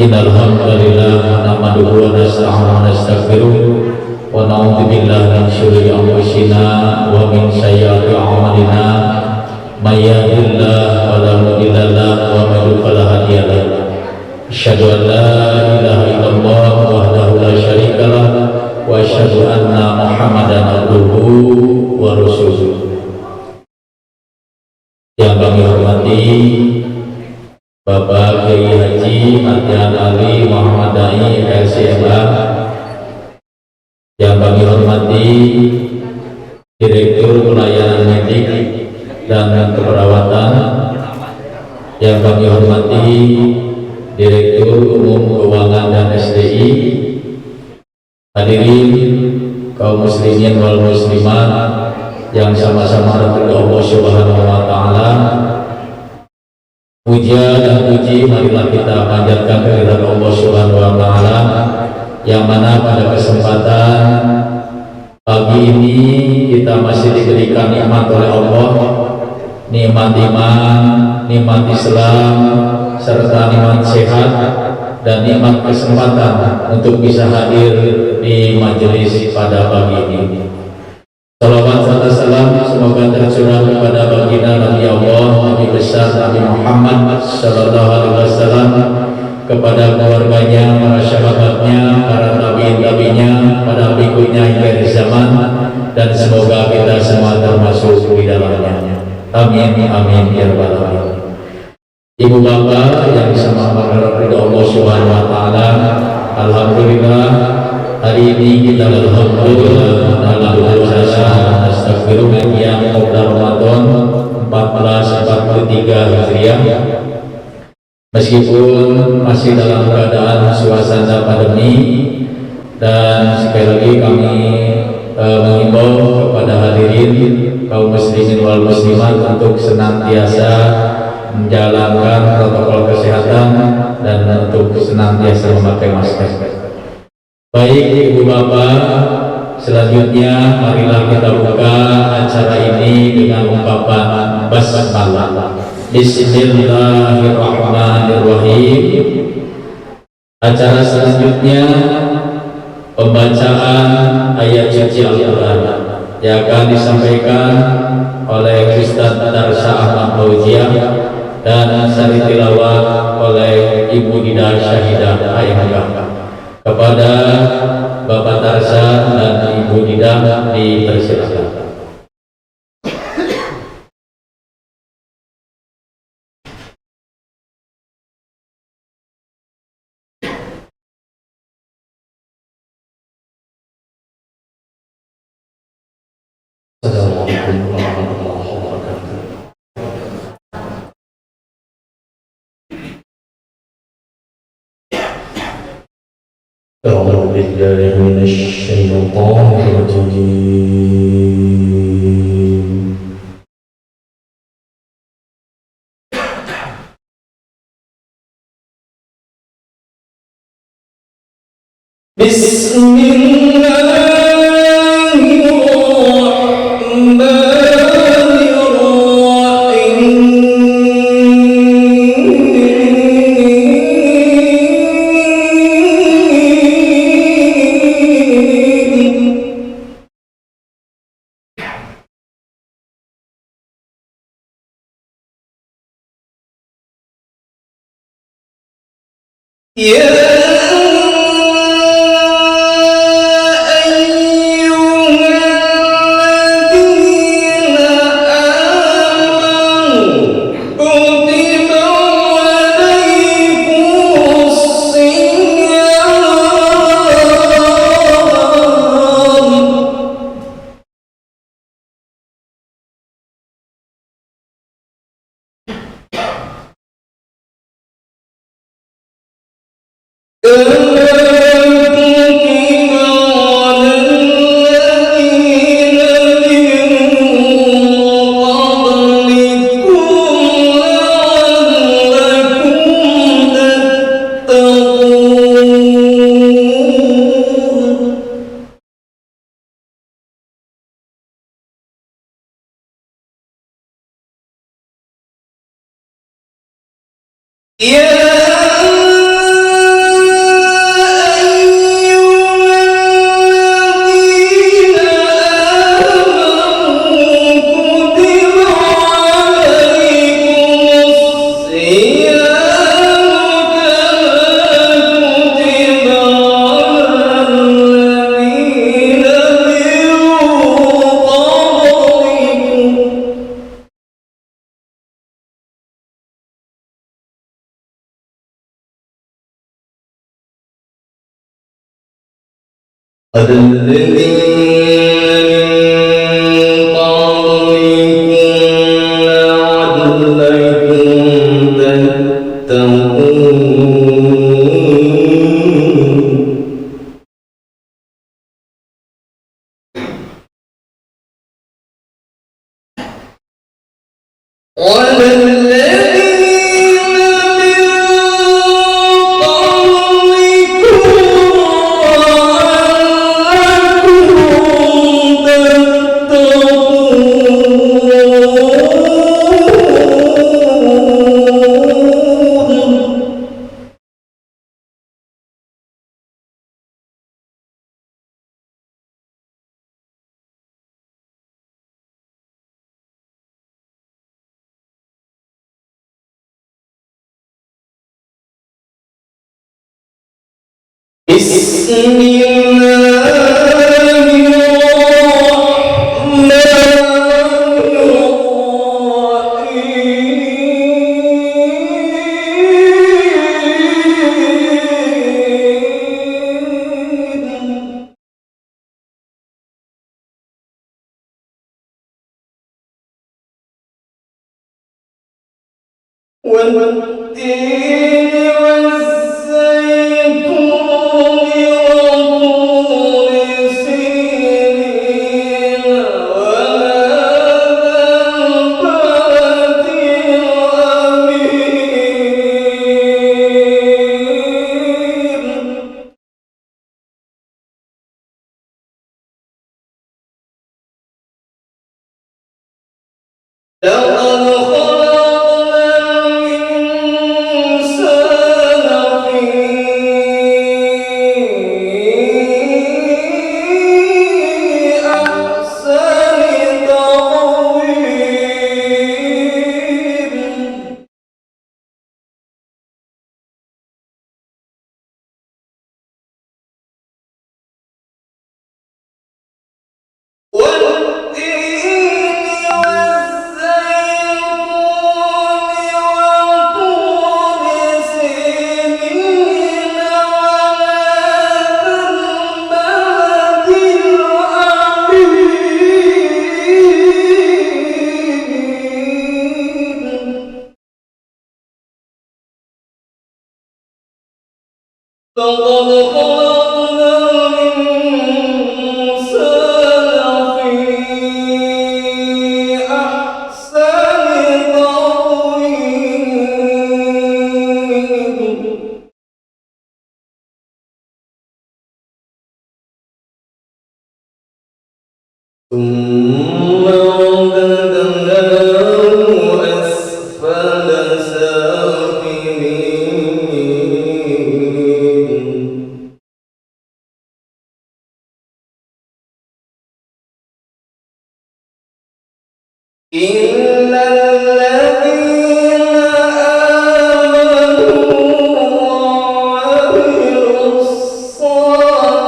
Innal hamdalillah nahmaduhu wa nasta'inuhu wa nastaghfiruh wa na'udzu billahi min syururi anfusina wa min sayyiati a'malina may yahdihillahu fala mudilla lahu wa may yudlil fala hadiya lahu. Asyhadu an la ilaha illallah wahdahu la syarika lahu wa asyhadu anna Muhammadan abduhu wa rasuluh. Yang kami hormati Bapak Kiai Haji Adnan Ali Muhammad Dai LCMA, yang kami hormati Direktur Pelayanan Medik dan Keperawatan, yang kami hormati Direktur Umum Keuangan dan SDI, hadirin kaum muslimin wal muslimat yang sama-sama berdoa Allah Subhanahu wa taala. Puja dan puji marilah kita panjatkan kehadirat Allah Subhanahu wa taala, yang mana pada kesempatan pagi ini kita masih diberikan nikmat oleh Allah, nikmat iman, nikmat Islam, serta nikmat sehat dan nikmat kesempatan untuk bisa hadir di majelis pada pagi ini. Salawat serta salam semoga tercurah kepada baginda Nabi Allah, Nabi besar Nabi Muhammad sallallahu alaihi wasallam, kepada keluarganya, para sahabatnya, para tabi'in-tabi'innya, para pengikutnya hingga akhir zaman, dan semoga kita semua termasuk di dalamnya. Amin amin ya rabbal alamin. Ibu bapak yang sama berharap ridha Allah Subhanahu wa taala, alhamdulillah hari ini kita alhamdulillah dalam puasa astagfirullah yang Ramadan 1443 Hijriah, meskipun masih dalam keadaan suasana pandemi, dan sekali lagi kami mengimbau kepada hadirin kaum muslimin wal muslimat untuk senantiasa menjalankan protokol kesehatan dan untuk senantiasa memakai masker. Baik ibu bapak, selanjutnya marilah kita buka acara ini dengan ungkapan basmalah. Bismillahirrahmanirrahim. Acara selanjutnya pembacaan ayat suci Al-Quran yang akan disampaikan oleh Ustaz Darsa Ahmad Fauziah dan sari tilawah oleh Ibu Dida Syahidah Ayah. Kepada Bapak Darsa dan Ibu Dida dipersilakan. Assalamualaikum warahmatullahi wabarakatuh. أعوذ بالله من الشيطان الرجيم. بسم الله يا يا والتين والزيتون وطور سينين وهذا البلد الأمين لقد خلقنا الإنسان في أحسن تقويم ثم رددناه أسفل سافلين إلا الذين آمنوا وعملوا الصالحات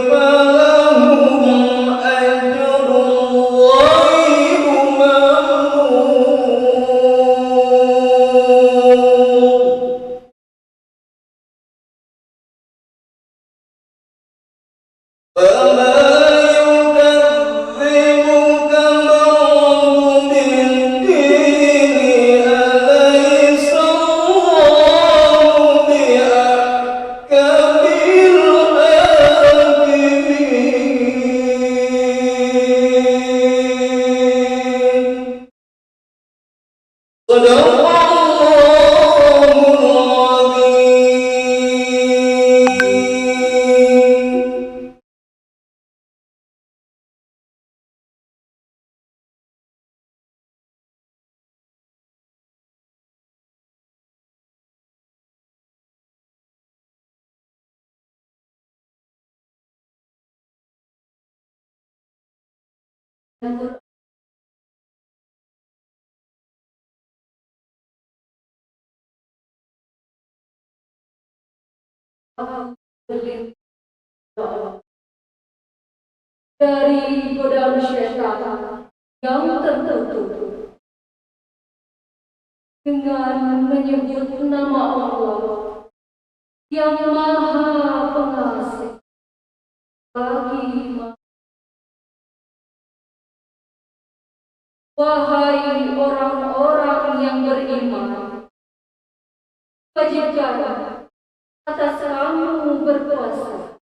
فلهم أجر غير ممنون فما يكذبك بعد بالدين أليس الله بأحكم الحاكمين صدق الله العظيم dari godaan syaitan yang tertentu dengan menyebut nama Allah yang Maha Pengasih, bagi wahai orang-orang yang beriman, kewajiban atas kamu berpuasa,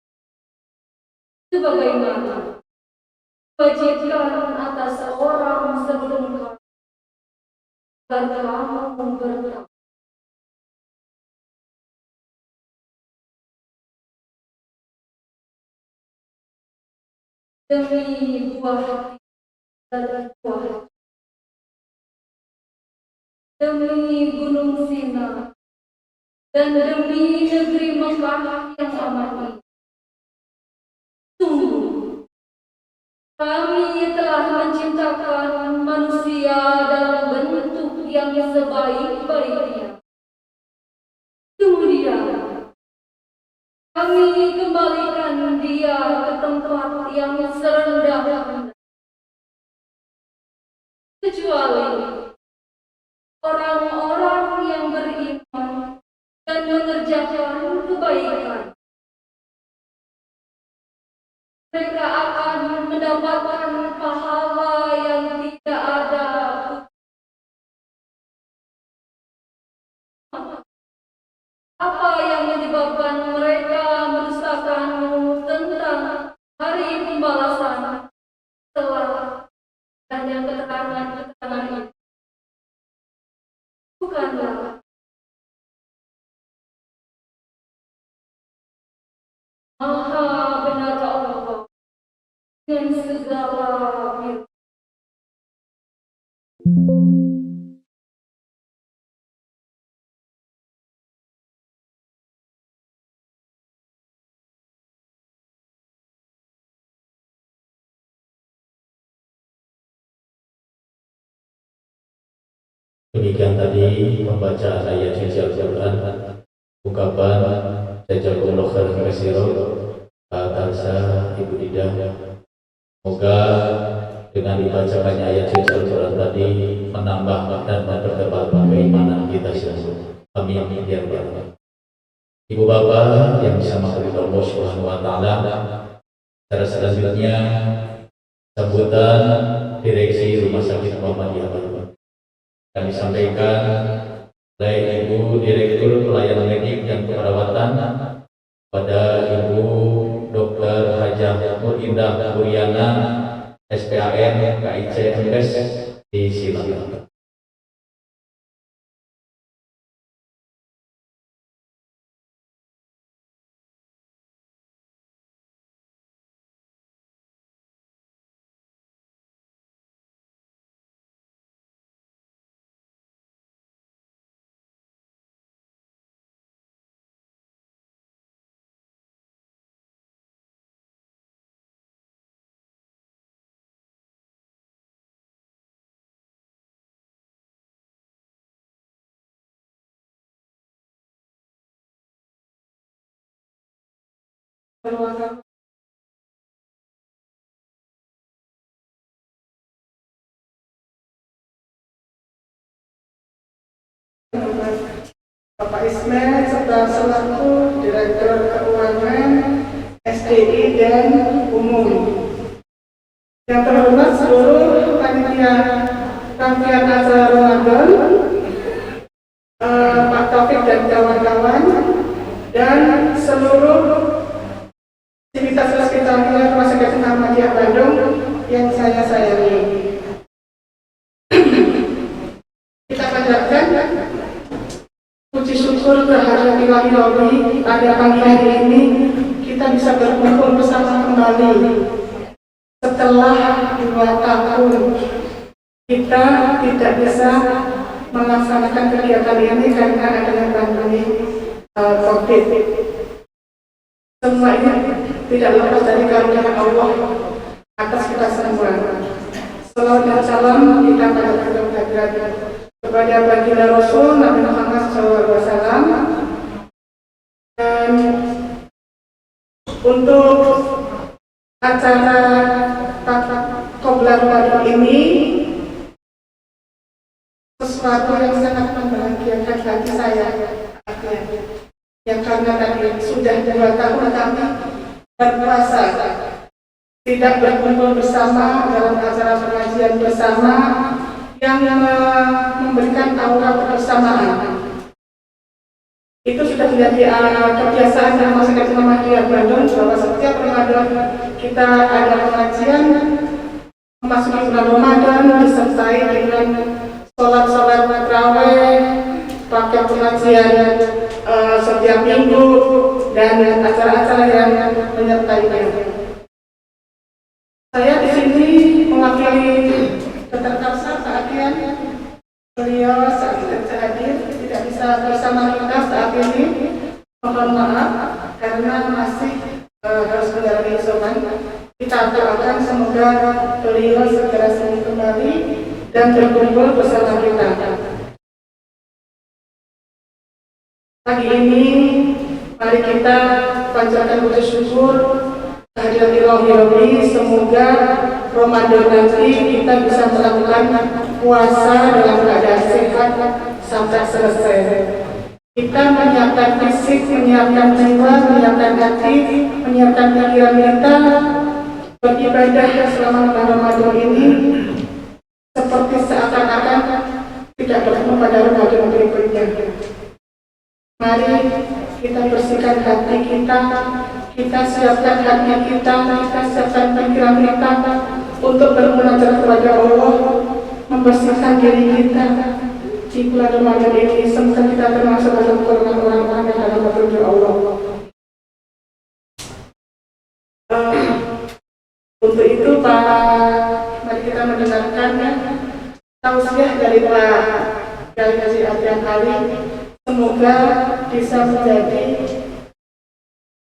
sebagaimana kewajiban atas orang sebelum kamu, agar kamu bertakwa. Demi buah hati dan buah hati, demi gunung Sina, dan demi negeri Mekah yang aman ini, sungguh kami telah menciptakan manusia dalam bentuk yang sebaik-baiknya. Kemudian kami kembalikan dia ke tempat yang serendah-rendah, kecuali orang-orang yang beriman dan mengerjakan kebaikan. Mereka akan mendapatkan pahala yang tidak ada. Apa yang menyebabkan mereka mendustakanmu tentang hari pembalasan setelah adanya keterangan-keterangan itu? Bukanlah Maha benar Allah dengan segala firman. Demikian tadi pembacaan ayat suci Al-Quran, ungkapan jazakumullah khairan katsiran atas Ibu Didah. Semoga dengan dibacakannya ayat suci Al-Quran tadi menambah dan mempertebal keimanan kita semua. Amin ya rabbal alamin. Ibu bapak yang bisa menghargai Allah Subhanahu wa taala, secara selanjutnya sambutan Direksi Rumah Sakit Muhammadiyah Bandung kami sampaikan oleh Ibu Direktur Pelayanan Medik dan Keperawatan pada Ibu Dr. Hajah Nur Indah Buryana SPAN KIC MPes di silakan. Bapak Ismail serta selaku Direktur Keuangan SDI dan Umum. Yang terhormat seluruh panitia rangkaian acara Ramadan, Pak Taufik dan kawan-kawan, dan seluruh sivitas hospitalier Rumah Sakit Muhammadiyah Bandung yang saya sayangi. Kita panjatkan puji syukur terhadap Ilahi Rabbi pada pagi hari ini kita bisa berkumpul bersama kembali setelah 2 tahun kita tidak bisa melaksanakan kegiatan ini karena adanya pandemi COVID. Semua ini tidak lepas dari karunia Allah atas kita semua. Salawat dan salam kita pada Rasulullah kepada baginda Rasul Nabi Muhammad SAW. Dan untuk acara Qobla Ramadan ini sesuatu yang sangat membahagiakan hati saya, yang karena tadi sudah 2 tahun kami berpuasa tidak berkumpul bersama dalam acara pengajian bersama yang memberikan aura kebersamaan. Itu sudah menjadi kebiasaan yang masyarakat Muhammadiyah Bandung, bahwa setiap Ramadan kita ada pengajian memasuki bulan Ramadan disertai dengan sholat tarawih, pakai pengajian setiap minggu dan acara-acara yang menyertainya. Saya di sini mewakili Dr. Kausa Saatian. Beliau saat tidak hadir, tidak bisa bersama kita saat ini. Mohon maaf karena masih harus menjalani isoman. Kita doakan semoga beliau segera sembuh kembali dan berkumpul bersama kita. Pagi ini, mari kita panjatkan puji syukur kehadirat Ilahi. Semoga Ramadan nanti kita bisa melakukan puasa dalam keadaan sehat sampai selesai. Kita menyiapkan fisik, menyiapkan jiwa, menyiapkan hati, menyiapkan pikiran kita beribadah selama bulan Ramadan ini seperti seakan-akan tidak bertemu pada Ramadan berikutnya. Mari kita bersihkan hati kita siapkan hati kita siapkan pikiran kita untuk bermunajat kepada Allah, membersihkan diri kita di bulan Ramadan ini. Semoga kita termasuk dalam golongan orang-orang yang dalam petunjuk Allah. Untuk itu mari kita mendengarkan tausiah dari Pak Kiai Haji Adrian Ali. Semoga bisa menjadi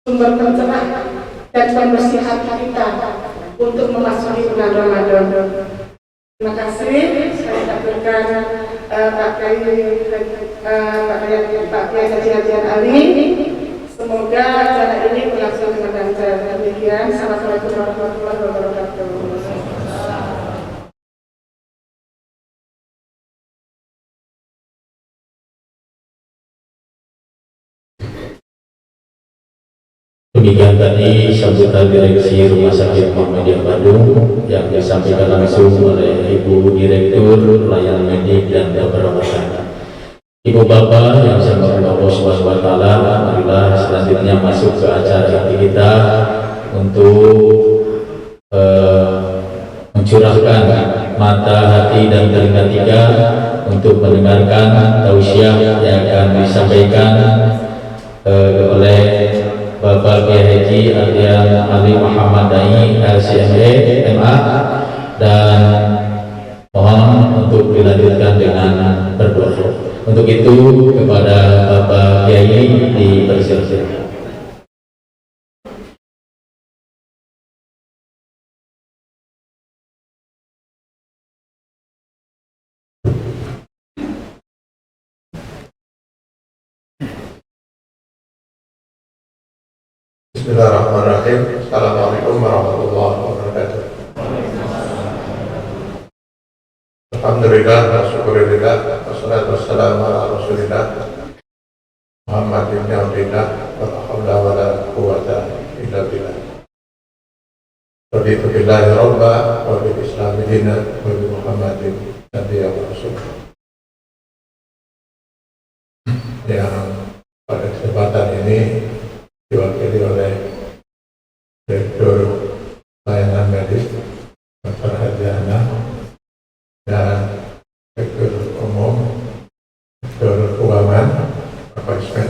sumber pencerah dan pembersih hati kita untuk memasuki bulan Ramadan. Terima kasih. Saya aturkan Pak Kiai Haji Adrian Ali. Semoga acara ini berlangsung dengan lancar. Demikian. Assalamualaikum warahmatullahi wabarakatuh. Demikian tadi sambutan Direksi Rumah Sakit Muhammadiyah Bandung yang disampaikan langsung oleh Ibu Direktur Pelayanan Medik dan Keperawatan. Ibu Bapak yang saya hormati Allah Subhanahu wa taala, marilah selanjutnya masuk ke acara kita untuk mencurahkan mata, hati dan telinga kita untuk mendengarkan tausiah yang akan disampaikan oleh Bapak Kiai Haji Adrian Ali Muhammad Dai LCME MA, dan mohon untuk dilanjutkan dengan berdoa. Untuk itu kepada Bapak Kiai dipersilakan. Bismillahirrahmanirrahim. Assalamualaikum warahmatullahi wabarakatuh. Alhamdulillah wa syukurillah wassalatu wassalamu ala rasulillah Muhammad ibn Abdillah wa la hawla wa la quwwata illa billah. Raditu billahi rabba wa bil islami dinan wa bi Muhammadin nabiyyan wa rasul. Yang pada kesempatan ini diwakili oleh Direktur Pelayanan Medis Dr. Hadiana dan Direktur Umum Direktur Keuangan Bapak Ismet.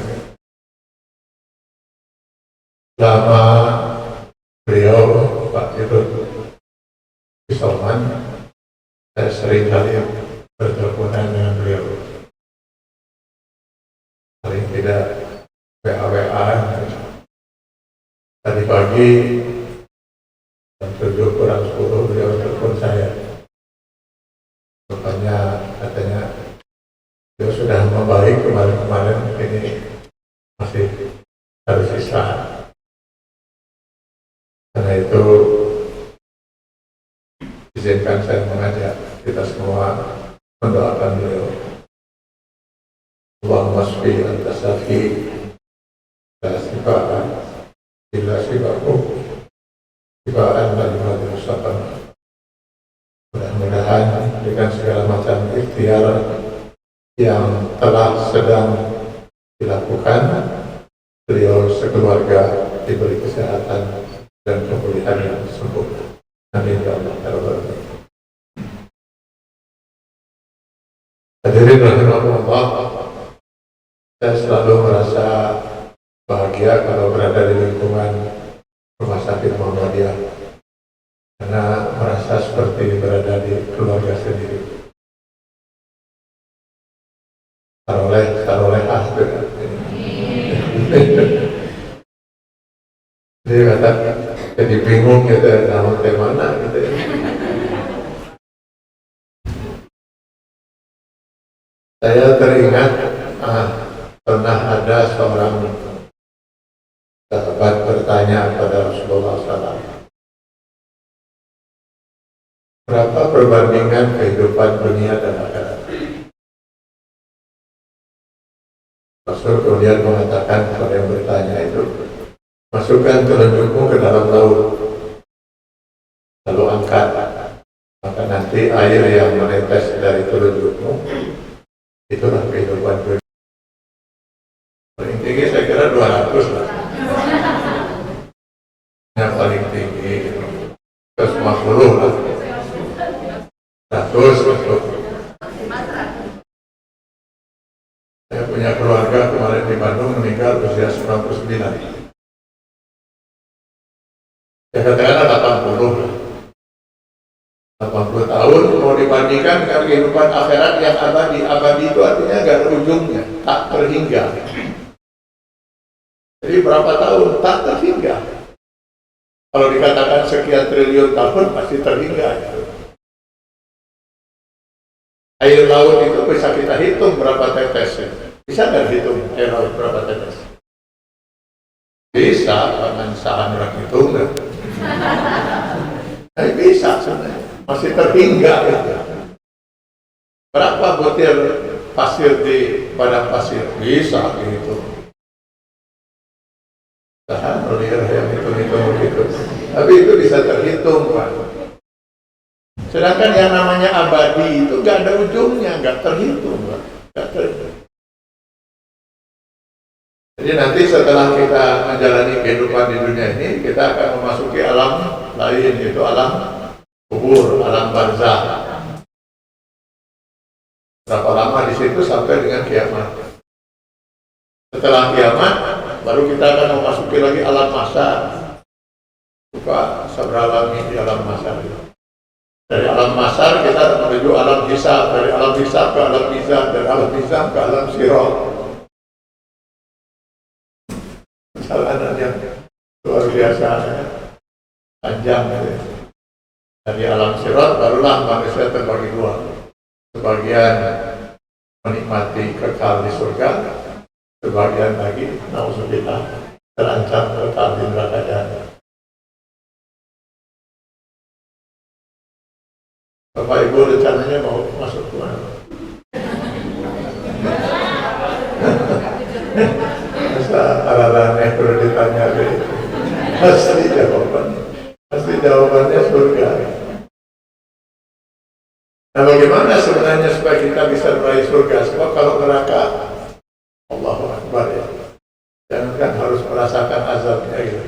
Selama beliau Pak Dirut isoman, saya sering kali berteleponan dengan beliau. Paling tidak WA. Tadi pagi jam 7 kurang 10 beliau telepon saya. Katanya beliau sudah membaik kemarin, ini masih harus istirahat. Karena itu izinkan saya mengajak kita semua mendoakan beliau. Allahumma shfi antasafi la sifaa illa sifahu Syifaan bagi Mustafa. Mudah-mudahan dengan segala macam ikhtiar yang telah sedang dilakukan, beliau sekeluarga diberi kesehatan dan pemulihan yang sempurna. Amin ya Allah ya Rabbal alamin. Hadirin rahimakumullah, saya selalu merasa bahagia kalau berada di lingkungan Rumah Sakit Muhammadiyah, karena merasa seperti berada di keluarga sendiri. Taroleh Dia kata, jadi bingung gitu, nama mana gitu ya. Saya teringat pernah ada seorang sahabat bertanya kepada Rasulullah SAW, berapa perbandingan kehidupan dunia dan akhirat? Rasul kemudian mengatakan kepada yang bertanya itu, masukkan telunjukmu ke dalam laut, lalu angkat, maka nanti air yang menetes dari telunjukmu, itulah kehidupan dunia. Paling tinggi saya kira 200 lah. Yang paling tinggi 150 lah. 100. Saya punya keluarga kemarin di Bandung meninggal usia 99. Saya katakan 80 tahun mau dibandingkan dengan kehidupan akhirat yang abadi. Abadi itu artinya gak ada ujungnya, tak terhingga. Jadi berapa tahun? Tak terhingga. Kalau dikatakan sekian triliun tahun pasti terhingga. Air laut itu bisa kita hitung berapa tetes. Bisa nggak hitung air laut berapa tetes? Bisa, dengan sahan orang hitung nggak? Tapi bisa sebenarnya, masih terhingga gitu. Berapa butir pasir di padang pasir? Bisa gitu. Sahan melihat yang hitung-hitung begitu. Tapi itu bisa terhitung, Pak. Sedangkan yang namanya abadi itu gak ada ujungnya, gak terhitung, Pak. Gak terhitung. Jadi nanti setelah kita menjalani kehidupan di dunia ini, kita akan memasuki alam lain, yaitu alam kubur, alam barzakh. Berapa lama di situ sampai dengan kiamat. Setelah kiamat, baru kita akan memasuki lagi alam mahsyar. Suka sabralami di alam mahsyar. Dari alam mahsyar kita menuju alam hisab, dari alam hisab ke alam mizan, dari alam mizan ke alam sirat. Perjalanan yang luar biasa, ya. Panjang. Ya. Dari alam sirat barulah manusia terbagi dua. Sebagian menikmati kekal di surga, sebagian lagi nauzubillah terancam kekal di neraka jahanam. Bapak Ibu rencananya mau masuk ke mana? Masa arah-arahnya perlu ditanya deh. Pasti jawabannya surga. Nah, bagaimana sebenarnya supaya kita bisa meraih surga? Sebab kalau neraka, Allahu Akbar ya. Jangan kan harus merasakan azabnya gitu.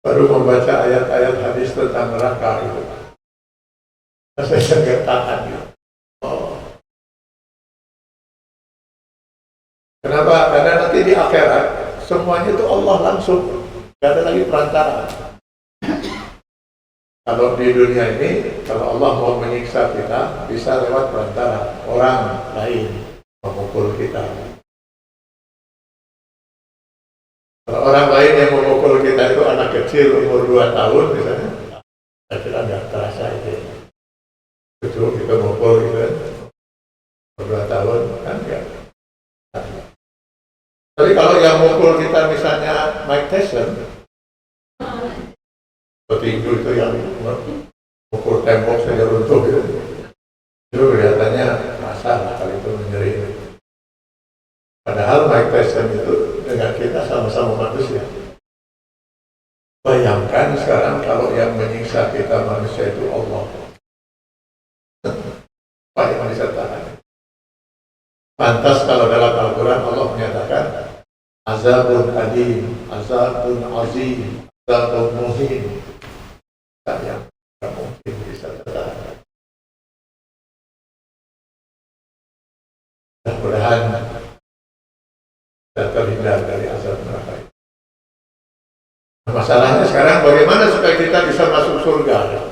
Baru membaca ayat-ayat hadis tentang neraka gitu. Saya nggak tahan gitu. Oh. Kenapa? Karena nanti di akhirat semuanya itu Allah langsung, nggak ada lagi perantara. Kalau di dunia ini, kalau Allah mau menyiksa kita, bisa lewat perantara orang lain memukul kita. Kalau orang lain yang memukul kita itu anak kecil umur 2 tahun misalnya, saya kira nggak terasa itu. Betul kita mukul gitu kan, umur 2 tahun kan ya. Tapi kalau yang mukul kita misalnya Mike Tyson, petinju itu yang mukul tembok saja runtuh gitu, itu kelihatannya masalah kali itu menyeri. Padahal Mike Tyson itu dengan kita sama-sama manusia. Bayangkan sekarang kalau yang analisa kita manusia itu Allah. Banyak manusia tahan. Pantas kalau dalam Al-Quran Allah menyatakan azabun adim, azabun azim, azabun muhin. Yang tidak mungkin bisa tertahan. Mudah-mudahan kita terhindar dari azab neraka. Masalahnya sekarang bagaimana supaya kita bisa masuk surga?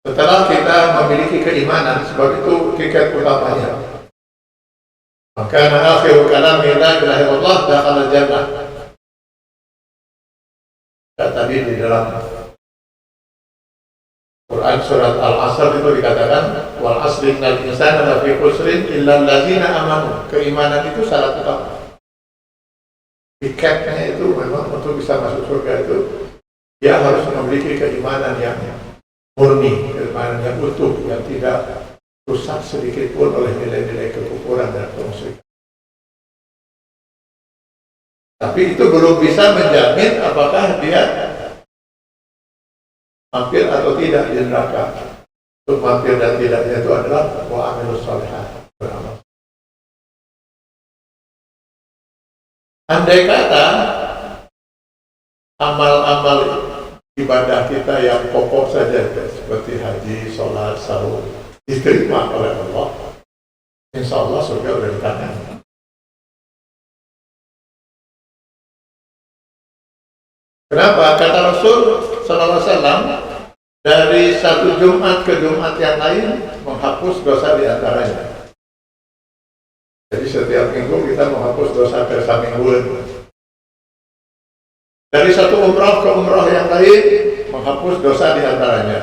Setelah kita memiliki keimanan, sebab itu tiket utamanya. Maka akhiru kalami la ilaha illallah dakhala jannah. Tadi di dalam Quran surat Al-Asr itu dikatakan wal asri innal insana lafi khusrin illa allazina amanu. Keimanan itu syarat utama. Tiketnya itu memang untuk bisa masuk surga itu dia harus memiliki keimanan yang murni, keimanan yang utuh, yang tidak rusak sedikit pun oleh nilai-nilai kekufuran dan kemusyrikan. Tapi itu belum bisa menjamin apakah dia mampir atau tidak di neraka. Untuk mampir dan tidaknya itu adalah wa amilus shalihat, beramal. Andai kata amal-amal ibadah kita yang pokok saja seperti haji, sholat, sahur diterima oleh Allah, insya Allah surga sudah di tangan. Kenapa? Kata Rasul Sallallahu Alaihi Wasallam, dari satu Jumat ke Jumat yang lain menghapus dosa di antaranya. Jadi setiap minggu kita menghapus dosa persamingguan. Dari satu umrah ke umrah yang lain menghapus dosa di antaranya.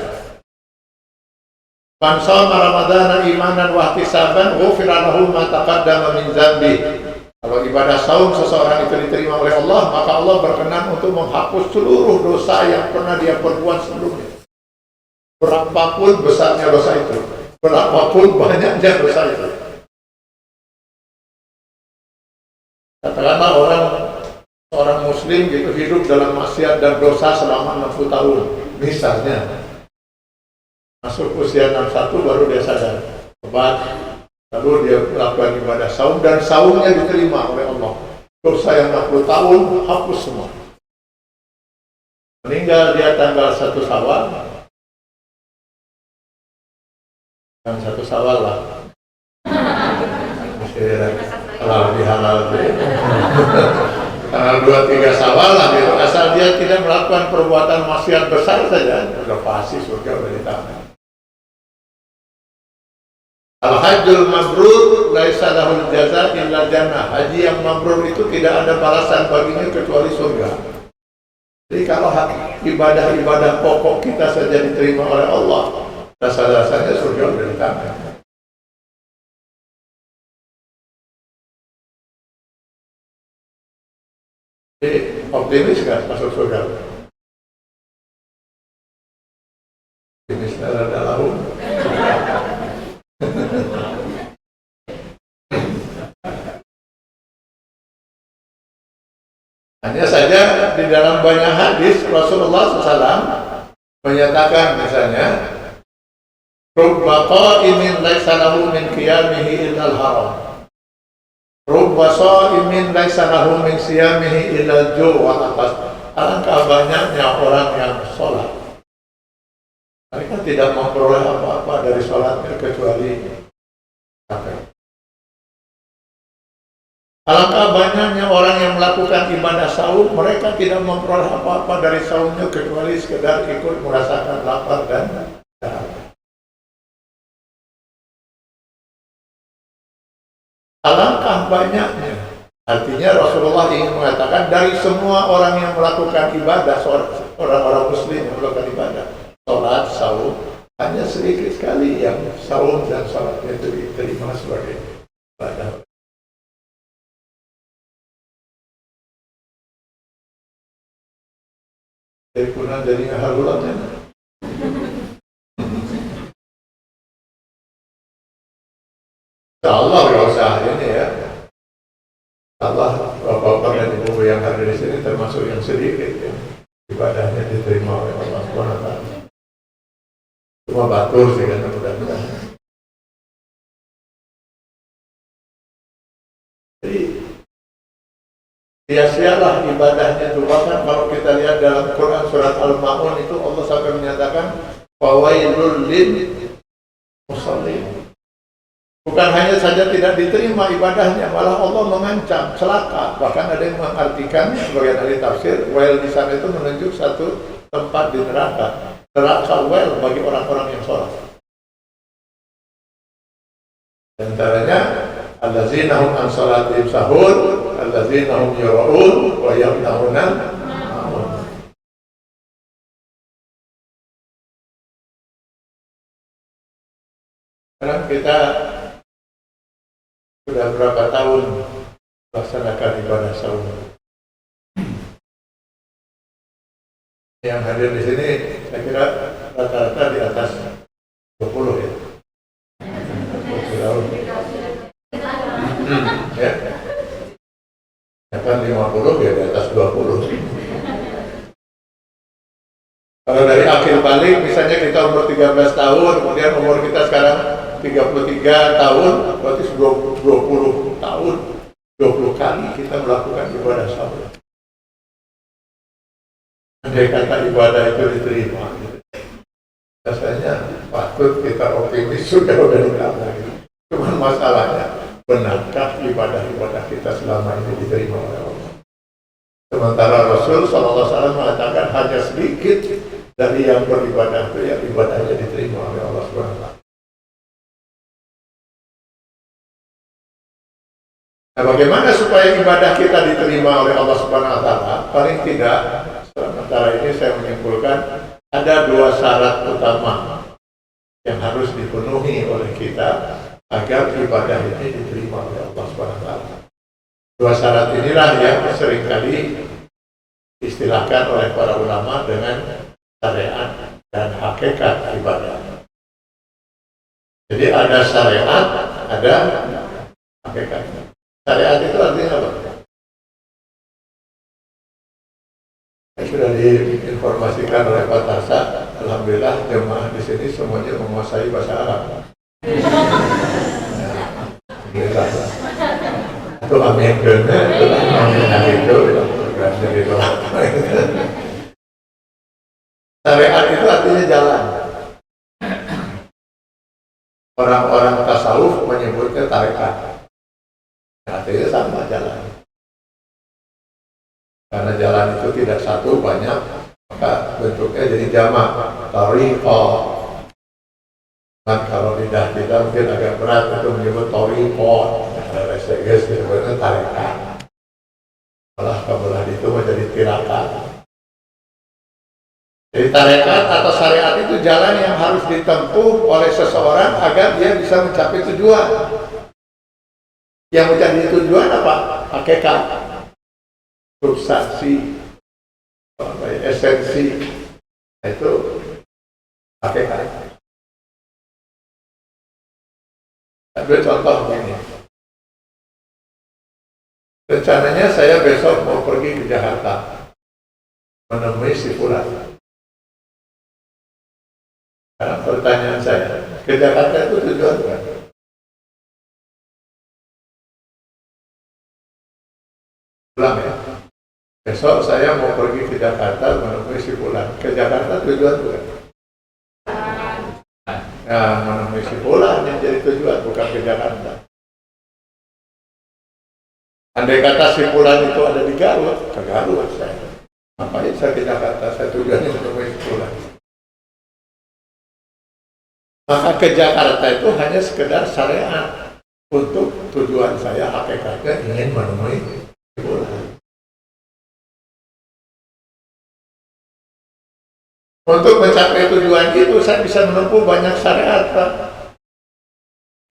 Man shoma Ramadhana imanan wa ihtisaban ghufira lahu ma taqaddama min dzambi. Kalau ibadah saum seseorang itu diterima oleh Allah, maka Allah berkenan untuk menghapus seluruh dosa yang pernah dia perbuat sebelumnya. Berapapun besarnya dosa itu, berapapun banyaknya dosa itu. Katakanlah orang muslim gitu hidup dalam maksiat dan dosa selama 60 tahun. Misalnya masuk usia 61 baru dia sadar, tobat, lalu dia melakukan ibadah saum dan saumnya diterima oleh Allah. Dosa yang 60 tahun hapus semua. Meninggal dia tanggal 1 Syawal. Yang 1 Syawal lah. Halal bihalal tanggal 2-3 Syawal lah gitu. Asal dia tidak melakukan perbuatan maksiat besar saja, sudah pasti surga sudah di tangan. Al-hajjul mabrur laisa lahul jaza illa jannah. Haji yang mabrur itu tidak ada balasan baginya kecuali surga. Jadi kalau ibadah-ibadah pokok kita saja diterima oleh Allah, dasar-dasarnya surga sudah di tangan. Jadi optimis kan masuk surga? Optimis ada lahum. Hanya saja di dalam banyak hadis Rasulullah SAW menyatakan misalnya rubba qa'imin laisa lahu min qiyamihi illal haram. Rubba sha'imin laisa lahu min siyamihi illal ju' wal atas. Alangkah banyaknya orang yang sholat, mereka tidak memperoleh apa-apa dari sholatnya kecuali capek. Alangkah banyaknya orang yang melakukan ibadah saum, mereka tidak memperoleh apa-apa dari saumnya kecuali sekedar ikut merasakan lapar dan dahaga. Alangkah banyaknya. Artinya Rasulullah ingin mengatakan dari semua orang yang melakukan ibadah, orang-orang muslim yang melakukan ibadah, sholat, saum, hanya sedikit sekali yang saum dan sholatnya itu diterima sebagai ibadah. Teleponan dari halulannya. Allah gak usah ini ya. Allah, bapak-bapak dan ibu yang ada di sini termasuk yang sedikit ya. ibadahnya diterima oleh Allah Subhanahu wa taala. Cuma batur sih kan mudah-mudahan. Jadi sia-sialah ibadahnya itu. Bahkan kalau kita lihat dalam Quran surat Al-Ma'un itu Allah sampai menyatakan fawailul lil musallin. Bukan hanya saja tidak diterima ibadahnya, malah Allah mengancam celaka. Bahkan ada yang mengartikan sebagian ahli tafsir, wail di sana itu menunjuk satu tempat di neraka. Neraka wail bagi orang-orang yang sholat. Di antaranya allazina hum an salatihim sahun, allazina hum yura'un wa yamna'una. Sekarang kita sudah berapa tahun melaksanakan ibadah saum. Yang hadir di sini saya kira rata-rata di atas 20 ya. 20 tahun. Ya. Kan 50 ya di atas 20. Kalau dari akhir balik misalnya kita umur 13 tahun, kemudian umur kita sekarang 33 tahun, berarti 20 tahun, 20 kali kita melakukan ibadah saum. Andai kata ibadah itu diterima, rasanya patut kita optimis sudah diterima. Cuman masalahnya, benarkah ibadah-ibadah kita selama ini diterima oleh Allah? Sementara Rasul SAW mengatakan hanya sedikit dari yang beribadah itu yang ibadahnya diterima oleh Allah SWT. Nah, bagaimana supaya ibadah kita diterima oleh Allah Subhanahu wa taala? Paling tidak sementara ini saya menyimpulkan ada 2 syarat utama yang harus dipenuhi oleh kita agar ibadah ini diterima oleh Allah Subhanahu wa taala. 2 syarat inilah yang seringkali istilahkan oleh para ulama dengan syariat dan hakikat ibadah. Jadi ada syariat, ada hakikat. Syariat itu artinya apa? Sudah diinformasikan oleh Pak Tarsa, alhamdulillah jemaah di sini semuanya menguasai bahasa Arab. Alhamdulillah. Itu amin kena, itu amin itu, jadi doa. Syariat itu artinya jalan. Orang-orang tasawuf menyebutnya tarekat. Artinya sama jalan. Karena jalan itu tidak satu, banyak, maka bentuknya jadi jamak. Tariqah. Nah, kalau lidah kita mungkin agak berat itu menyebut tariqah. Kalau bahasa Inggris disebutnya tarekat. Malah kabelah itu menjadi tirakat. Jadi tarekat atau syariat itu jalan yang harus ditempuh oleh seseorang agar dia bisa mencapai tujuan. Yang menjadi tujuan apa? Hakikat, substansi, esensi, itu hakikat. Ambil contoh begini. Rencananya saya besok mau pergi ke Jakarta menemui si Fulan. Karena pertanyaan saya, ke Jakarta itu tujuan bukan? Ulang ya. Besok saya mau pergi ke Jakarta menemui si Fulan. Ke Jakarta tujuan bukan? Nah, menemui si Fulan yang jadi tujuan, bukan ke Jakarta. Andai kata si Fulan itu ada di Garut, ke Garut saya. Ngapain saya ke Jakarta? Saya tujuannya menemui si Fulan. Maka ke Jakarta itu hanya sekedar syariat. Untuk tujuan saya hakikatnya ingin menemui untuk mencapai tujuan itu saya bisa menempuh banyak syariat, Pak.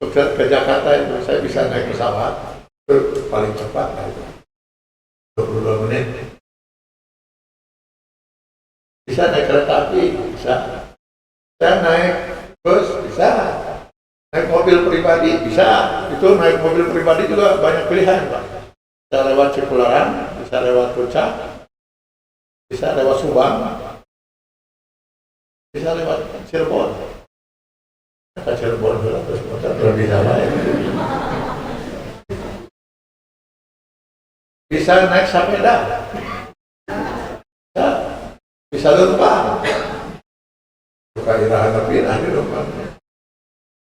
Untuk ke Jakarta itu saya bisa naik pesawat, itu paling cepat lah itu 22 menit. Bisa naik kereta api, bisa. Saya naik bus, bisa. Naik mobil pribadi, bisa. Itu naik mobil pribadi juga banyak pilihan, Pak. Bisa lewat Cipularang, bisa lewat Puncak, bisa lewat Subang, bisa lewat Cirebon. Ke Cirebon dulu, terus motor lebih lama ya. Bisa naik sepeda, bisa lempang, bukan irahan lebih di lempang.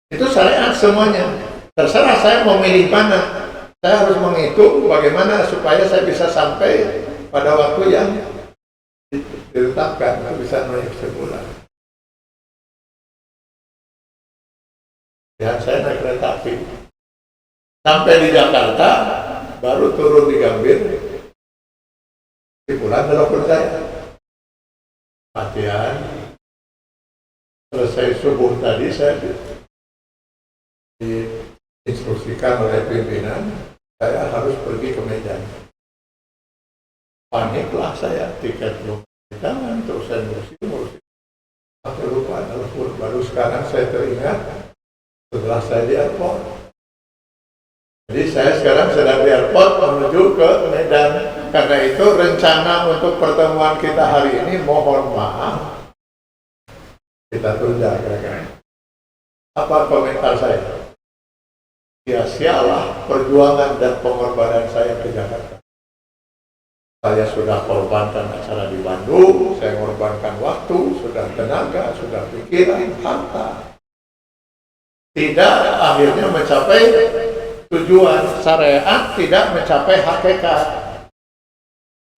Itu syariat semuanya. Terserah saya mau milih mana. Saya harus menghitung bagaimana supaya saya bisa sampai pada waktu yang ditetapkan, bisa naik sebulan. Ya, saya naik kereta api. Sampai di Jakarta, baru turun di Gambir. Di bulan telepon saya. Latihan. Selesai subuh tadi, saya diinstruksikan oleh pimpinan, saya harus pergi ke Medan. Paniklah saya, tiket belum di tangan, terus saya ngurusin. Aku lupa, baru sekarang saya teringat setelah saya di airport. Jadi saya sekarang sedang di airport menuju ke Medan. Karena itu rencana untuk pertemuan kita hari ini, mohon maaf, kita tunda kira-kira. Apa komentar saya? Sia-sialah perjuangan dan pengorbanan saya ke Jakarta. Saya sudah korbankan acara di Bandung, saya korbankan waktu, sudah tenaga, sudah pikiran, harta. Tidak akhirnya mencapai tujuan syariat, tidak mencapai hakikat.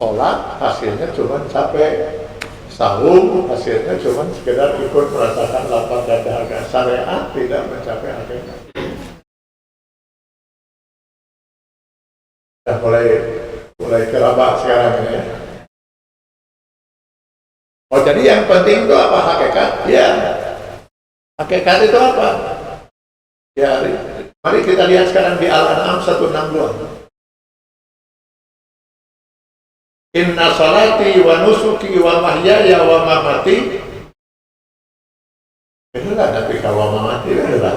Sholat hasilnya cuma sampai sahur, hasilnya cuma sekedar ikut merasakan lapar dan dahaga. Syariat tidak mencapai hakikat. Sudah mulai kerabak sekarang ini ya. Oh, jadi yang penting itu apa hakikat? Ya, hakikat itu apa? Ya, mari kita lihat sekarang di Al-An'am 162. Inna salati wa nusuki wa mahyaya wa mamati. Itulah tapi kalau mamati itulah.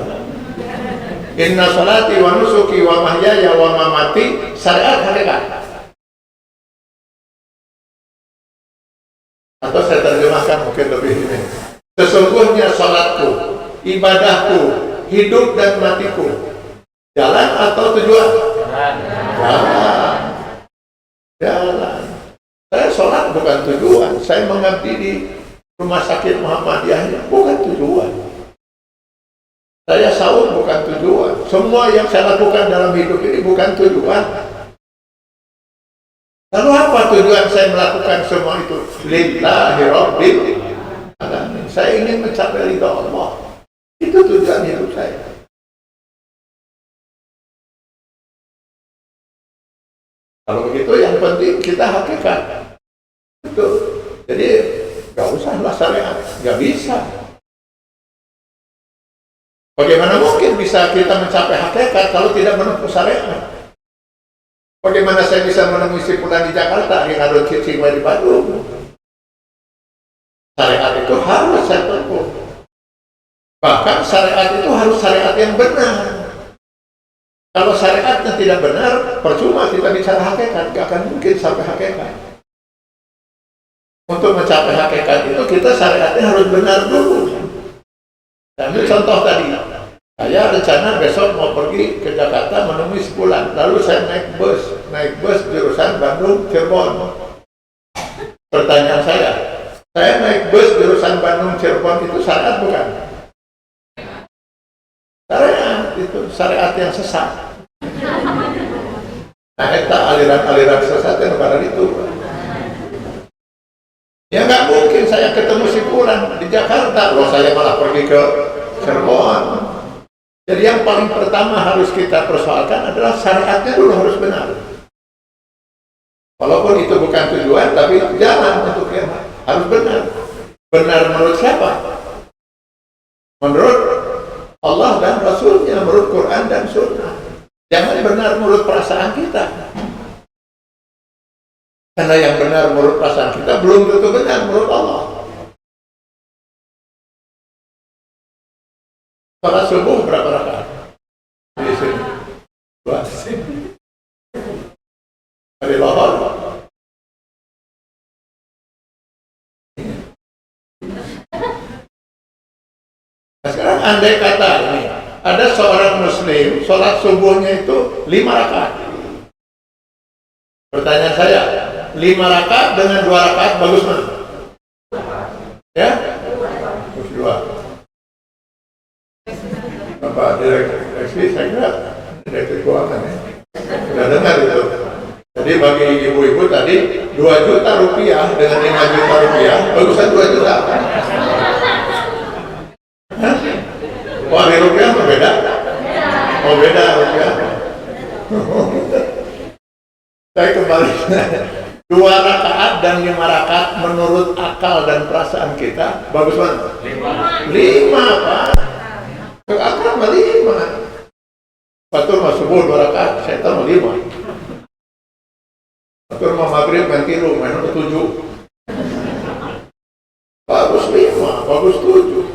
Inna salati wa nusuki wa mahyaya wa mamati, syariat hakikat. Atau saya terjemahkan mungkin lebih ini. Sesungguhnya salatku, ibadahku, hidup dan matiku, jalan atau tujuan? Jalan. Jalan. Saya sholat bukan tujuan. Saya mengabdi di rumah sakit Muhammadiyah bukan tujuan. Saya sahur bukan tujuan. Semua yang saya lakukan dalam hidup ini bukan tujuan. Lalu apa tujuan saya melakukan semua itu? Lillahi Rabbil Alamin. Saya ingin mencapai ridha Allah. Itu tujuan hidup saya. Kalau begitu yang penting kita hakikat. Betul. Jadi gak usahlah syariat, gak bisa. Bagaimana mungkin bisa kita mencapai hakikat kalau tidak menempuh syariat? Bagaimana saya bisa menemui si fulan di Jakarta, di Ngadon Cicingwa di Bandung? Syariat itu harus saya tempuh. Bahkan syariat itu harus syariat yang benar. Kalau syariatnya tidak benar, percuma kita bicara hakikat, gak akan mungkin sampai hakikat. Untuk mencapai hakikat itu kita syariatnya harus benar dulu. Ambil contoh tadi, saya rencana besok mau pergi ke Jakarta menemui sebulan, lalu saya naik bus jurusan Bandung Cirebon. Pertanyaan saya naik bus jurusan Bandung Cirebon itu syariat bukan? Syariat itu syariat yang sesat. Nah, itu aliran-aliran sesat yang pada itu. Ya nggak mungkin saya ketemu si fulan di Jakarta, loh saya malah pergi ke Cirebon. Jadi yang paling pertama harus kita persoalkan adalah syariatnya dulu harus benar. Walaupun itu bukan tujuan, tapi jalan untuk yang harus benar. Benar menurut siapa? Menurut Allah dan Rasulnya, menurut Quran dan Sunnah. Jangan benar menurut perasaan kita. Karena yang benar menurut perasaan kita belum tentu benar menurut Allah. Salat subuh berapa rakaat? Di sini. 2. Hari lohor andai kata ini ada seorang muslim sholat subuhnya itu 5 rakaat. Pertanyaan saya, 5 rakaat dengan 2 rakaat bagus mana? Ya? Bagus 2. Bapak direksi saya kira direktur keuangan ya. Sudah dengar itu. Jadi bagi ibu-ibu tadi 2 juta rupiah dengan 5 juta rupiah, bagusan 2 juta. Hah? Oh, hari rupiah mau beda? Oh, beda rupiah. Saya kembali. 2 rakaat dan 5 rakaat menurut akal dan perasaan kita bagus mana? 5 Pak. Ke akal mah 5. Batur mah subuh 2 rakaat, saya tahu 5. Batur mah maghrib main 3, main 7. Bagus 5, bagus 7.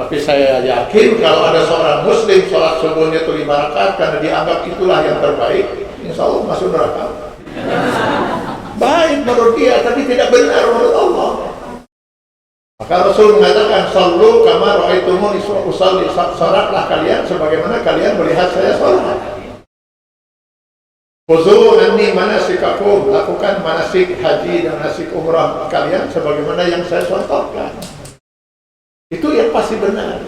Tapi saya yakin kalau ada seorang muslim sholat subuhnya itu 5 rakaat karena dianggap itulah yang terbaik, insya Allah masuk neraka. Baik menurut dia, tapi tidak benar menurut Allah. Maka Rasul mengatakan, "Shallu kama ra'aitumuni usalli." Salatlah kalian sebagaimana kalian melihat saya salat. Khuzu anni manasikakum, lakukan manasik haji dan manasik umrah kalian sebagaimana yang saya contohkan. Itu yang pasti benar.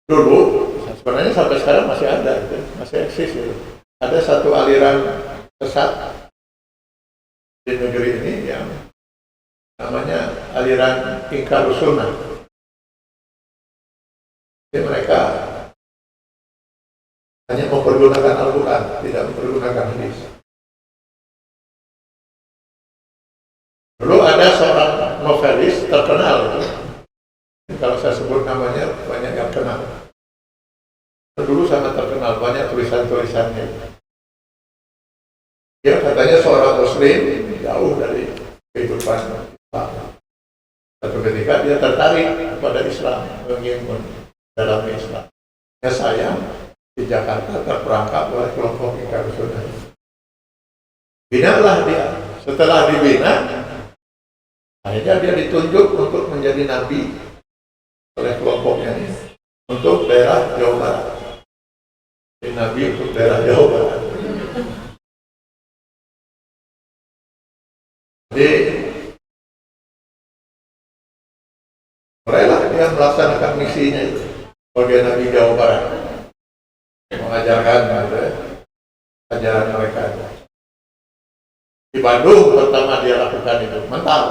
Dulu, sebenarnya sampai sekarang masih ada, masih eksis ya. Ada satu aliran sesat di negeri ini yang namanya aliran Inkarus Sunnah. Jadi mereka hanya mempergunakan Al-Quran, tidak mempergunakan hadis. Dulu ada seorang novelis terkenal, kalau saya sebut namanya banyak yang kenal. Dulu sangat terkenal, banyak tulisan-tulisannya. Dia katanya seorang muslim jauh dari kehidupan Islam. Satu ketika dia tertarik kepada Islam, ingin mendalami Islam. Ya sayang, di Jakarta terperangkap oleh kelompok Inkarus Sunnah. Binalah dia. Setelah dibina, akhirnya dia ditunjuk untuk menjadi nabi oleh kelompoknya ini untuk daerah Jawa Barat. Jadi nabi untuk daerah Jawa Barat. Jadi mulailah dia melaksanakan misinya itu sebagai nabi Jawa Barat, mengajarkan ajaran mereka. Di Bandung pertama dia lakukan itu mental.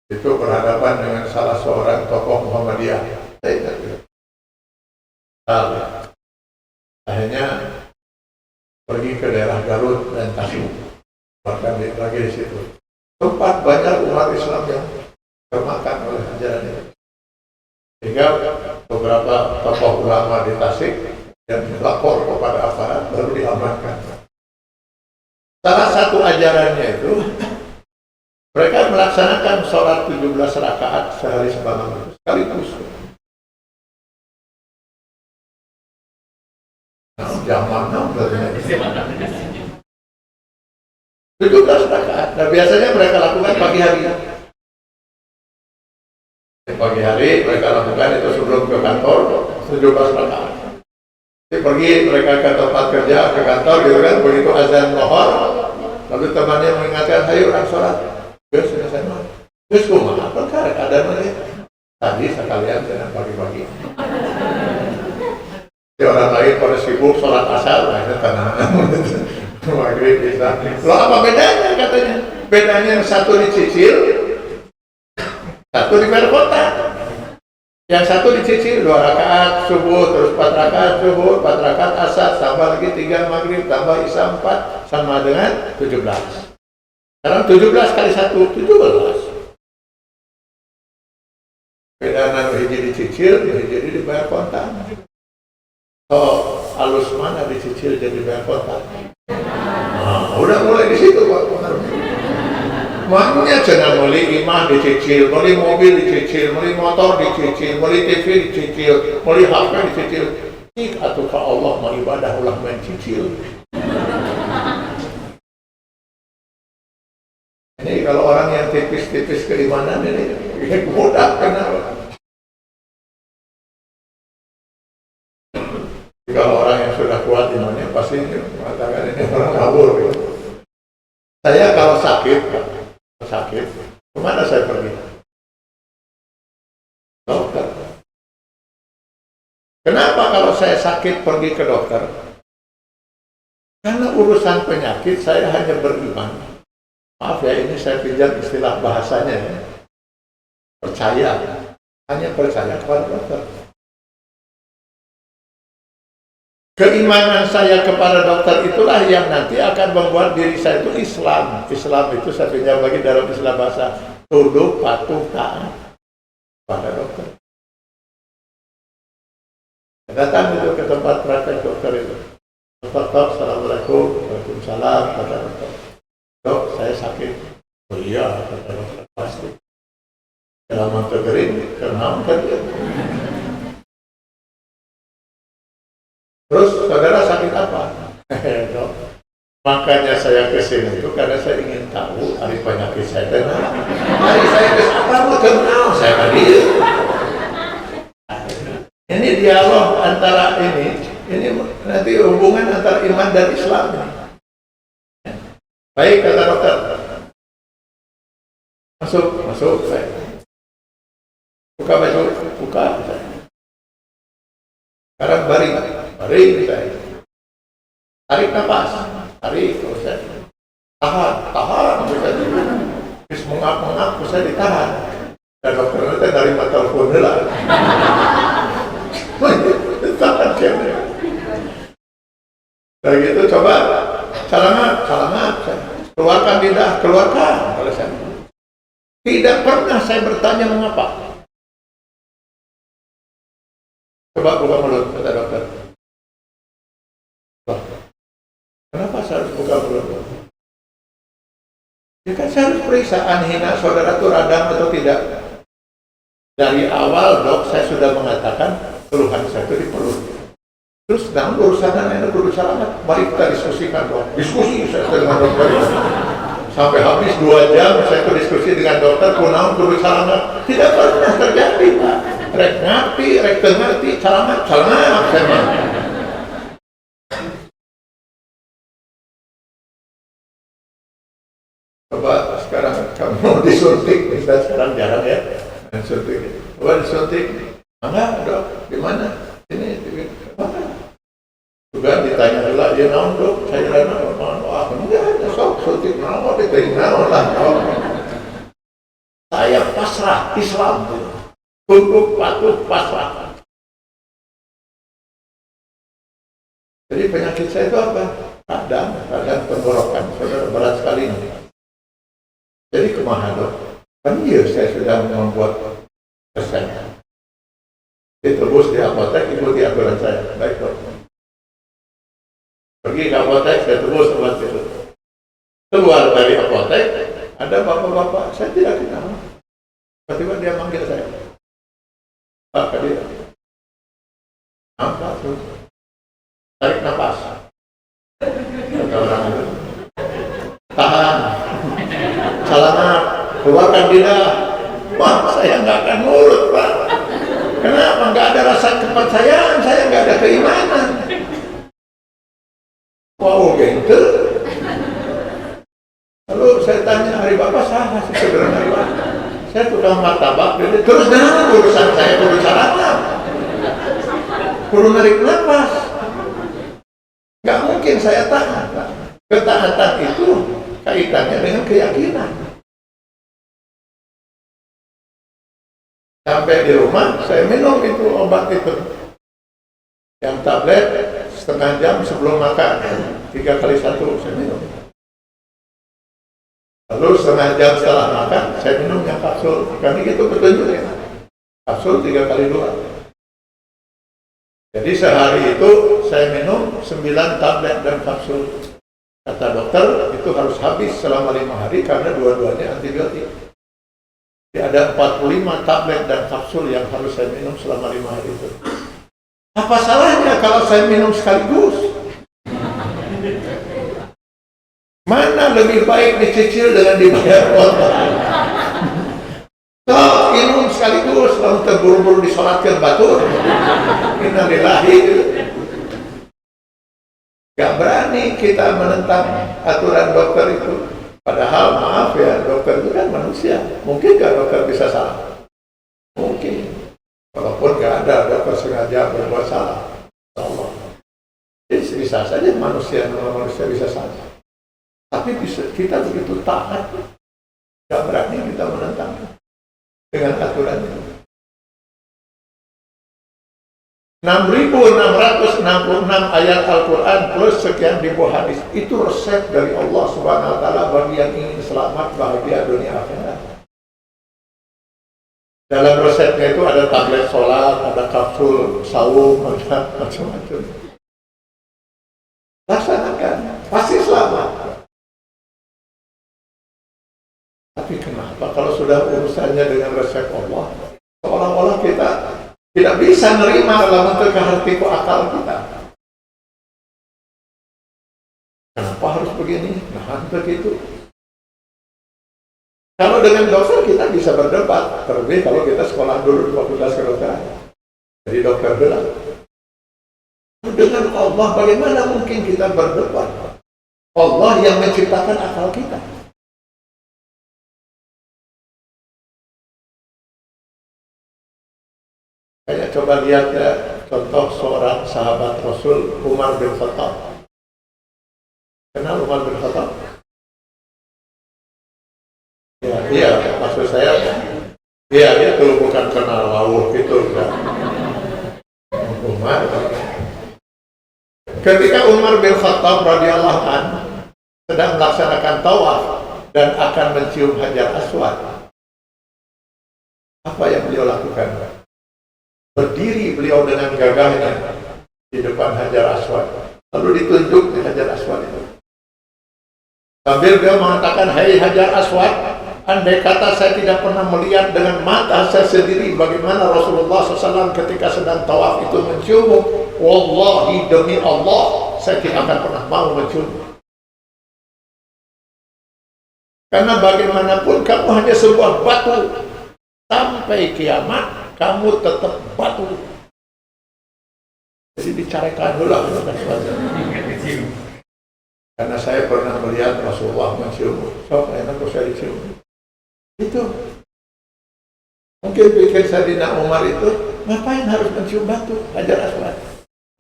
Itu berhadapan dengan salah seorang tokoh Muhammadiyah. Akhirnya pergi ke daerah Garut dan Tasik, bahkan lagi di situ. Tempat banyak umat Islam yang termakan oleh ajaran itu. Sehingga beberapa tokoh ulama di Tasik yang lapor kepada aparat baru diamankan. Salah satu ajarannya itu mereka melaksanakan sholat 17 rakaat sehari semalam sekaligus. Zaman 17 rakaat. Nah biasanya mereka lakukan pagi hari. Pagi hari mereka lakukan itu sebelum ke kantor 17 rakaat. Jadi pergi mereka ke tempat kerja, ke kantor gitu kan, begitu azan zuhur, lalu temannya mengingatkan, ayo sholat. Terus sudah saya mau. Terus kumaha perkara ada mana? Tadi sekalian dengan pagi-pagi. Di orang lain pada sibuk sholat asar, nah itu tanah. Maghrib bisa. Loh apa bedanya katanya? Bedanya yang satu dicicil, satu dibayar kota. Yang satu dicicil 2 rakaat subuh, terus 4 rakaat subuh, 4 rakaat asar, tambah lagi 3 maghrib, tambah isya 4, sama dengan 17. Sekarang 17 kali 1, 17. Bedanya hiji dicicil, hiji dibayar kontan. Oh, halus mana dicicil jadi bayar kontan? Nah, udah mulai di situ Pak. Makanya jangan beli imah dicicil, beli mobil dicicil, beli motor dicicil, beli TV dicicil, beli HP dicicil. Ih, atuh ka Allah mau ibadah ulah main cicil. kalau orang yang tipis-tipis keimanan ini mudah kenapa? Kalau orang yang sudah kuat imannya pasti mengatakan ini orang ngawur. Gitu. Saya kalau sakit, kemana saya pergi? Dokter. Kenapa kalau saya sakit pergi ke dokter? Karena urusan penyakit saya hanya beriman. Maaf ya, ini saya pinjam istilah bahasanya ya. Percaya, hanya percaya kepada dokter. Keimanan saya kepada dokter itulah yang nanti akan membuat diri saya itu Islam. Islam itu saya pinjam lagi dalam istilah bahasa, tunduk, patuh, taat pada dokter. Datang itu ke tempat praktek dokter itu. Dokter, assalamualaikum, waalaikumsalam, kata dokter. Dok, saya sakit. Oh iya, kata dokter, pasti. Dalam waktu kering, kenal kan dia. Terus, saudara sakit apa? Dok, makanya saya kesini itu karena saya ingin tahu hari penyakit saya kenal. Hari saya kesana mau kenal, saya hadir. Ini dialog antara ini nanti hubungan antara iman dan Islam. Baik, kata dokter. Masuk, saya. Buka baju, buka. Sekarang baring saya. Tarik nafas, saya. Tahan, bisa. Terus mengap, bisa ditahan. Dan dokter itu dari telepon lah. Tahan siapa? Dari itu coba salamat, keluarkan lidah, keluarkan. Oleh saya. Tidak pernah saya bertanya mengapa. Coba buka mulut, kata dokter. Kenapa saya harus buka mulut? Ya kan saya harus periksa anhina saudara itu radang atau tidak. Dari awal dok saya sudah mengatakan keluhan saya itu di perut. Terus dalam urusan itu kudu salamat. Mari kita diskusikan dok. Diskusi saya dengan dokter. Sampai habis 2 jam saya itu diskusi dengan dokter. Kunaon kudu salamat. Tidak pernah terjadi Pak. Rek ngerti, rek ngerti, salamat saya mah. Coba sekarang kamu disuntik, kita sekarang jarang ya. Disuntik. Coba disuntik. Enggak dok, di mana? Ini mana? Juga ditanya dulu, ya naon dok, saya naon, enggak ada sok suntik naon, naon lah. Saya pasrah Islam, tunduk patuh pasrah. Jadi penyakit saya itu apa? Radang tenggorokan, saudara berat sekali ini. Jadi kemana dok? Kan iya saya sudah membuat resep. Ditebus di apotek, ikuti aturan saya. Baik dok. Pergi ke apotek, saya tebus obat itu. Keluar dari apotek, ada bapak-bapak, saya tidak kenal. Tiba-tiba dia manggil saya. Pak, dia. Nampak tuh. Tarik nafas. Kata orang itu. Tahan. Salamat. Keluarkan lidah. Wah, saya nggak akan nurut, Pak. Kenapa? Nggak ada rasa kepercayaan, saya nggak ada keimanan. Wow, gitu. Lalu saya tanya, hari Bapak sah, sederhana Pak. Saya tukang martabak, terus nah urusan saya kudu salamat. Kudu narik nafas. Nggak mungkin saya tahan, Pak. Ketaatan itu kaitannya dengan keyakinan. Sampai di rumah, saya minum itu obat itu. Yang tablet, setengah jam sebelum makan. 3 kali 1, saya minum. Lalu setengah jam setelah makan, saya minum yang kapsul. Kami gitu petunjuknya. Kapsul 3 kali 2. Jadi sehari itu, saya minum 9 tablet dan kapsul. Kata dokter, itu harus habis selama 5 hari karena dua-duanya antibiotik. Ada 45 tablet dan kapsul yang harus saya minum selama 5 hari itu. Apa salahnya kalau saya minum sekaligus? Mana lebih baik dicicil dengan dibayar korban? Kalau ilmu sekaligus, lalu terburu-buru disolatkan batur. Innalillahi. Gak berani kita menentang aturan dokter itu. Padahal maaf ya, dokter itu kan manusia. Mungkin gak dokter bisa salah? Mungkin. Walaupun gak ada dokter sengaja berbuat salah. Allah. Jadi bisa saja manusia bisa salah. Tapi kita begitu taat, gak berani kita menentang dengan aturan itu. 6.666 ayat Al-Quran plus sekian ribu hadis itu resep dari Allah Subhanahu Wa Taala bagi yang ingin selamat bahagia dunia akhirat. Dalam resepnya itu ada tablet sholat, ada kapsul saum, ada macam-macam. Laksanakan, pasti selamat. Tapi kenapa kalau sudah urusannya dengan resep Allah, seolah-olah kita tidak bisa menerima dalam bentuk hati akal kita. Kenapa harus begini? Nah, begitu. Kalau dengan dokter kita bisa berdebat, terlebih kalau kita sekolah dulu di fakultas kedokteran. Jadi dokter bilang, dengan Allah bagaimana mungkin kita berdebat? Allah yang menciptakan akal kita. Saya coba lihat ya, contoh seorang sahabat Rasul Umar bin Khattab. Kenal Umar bin Khattab? Ya, iya, maksud saya, iya itu bukan kenal wawuh gitu kan. Umar. Ketika Umar bin Khattab radhiyallahu anhu sedang melaksanakan tawaf dan akan mencium Hajar Aswad, apa yang beliau lakukan? Berdiri beliau dengan gagahnya di depan Hajar Aswad, lalu ditunjuk di Hajar Aswad itu. Sambil beliau mengatakan, "Hai Hajar Aswad, andai kata saya tidak pernah melihat dengan mata saya sendiri bagaimana Rasulullah SAW ketika sedang tawaf itu menciummu, wallahi demi Allah, saya tidak akan pernah mau menciummu. Karena bagaimanapun kamu hanya sebuah batu, sampai kiamat kamu tetap batu." Jadi dicarikan dulu karena saya pernah melihat Rasulullah mencium. So, enak kok saya dicium. Itu mungkin pikir Sayyidina Umar itu ngapain harus mencium batu Hajar Aswad?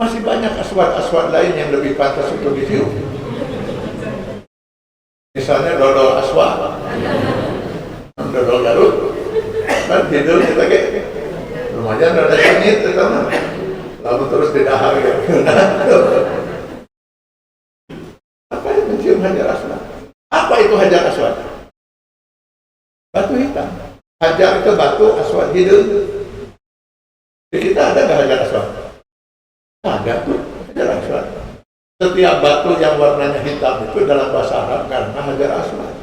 Masih banyak aswad-aswad lain yang lebih pantas untuk dicium. Misalnya dodol aswad, dodol Garut, kan tidur kita kayak lumayan rada sengit, lalu terus didahar ya. Apa yang mencium Hajar Aswad? Apa itu Hajar Aswad? Batu hitam. Hajar itu batu, Aswad hidung. Di kita ada nggak Hajar Aswad? Ada tuh Hajar Aswad. Setiap batu yang warnanya hitam itu dalam bahasa Arab karena Hajar Aswad.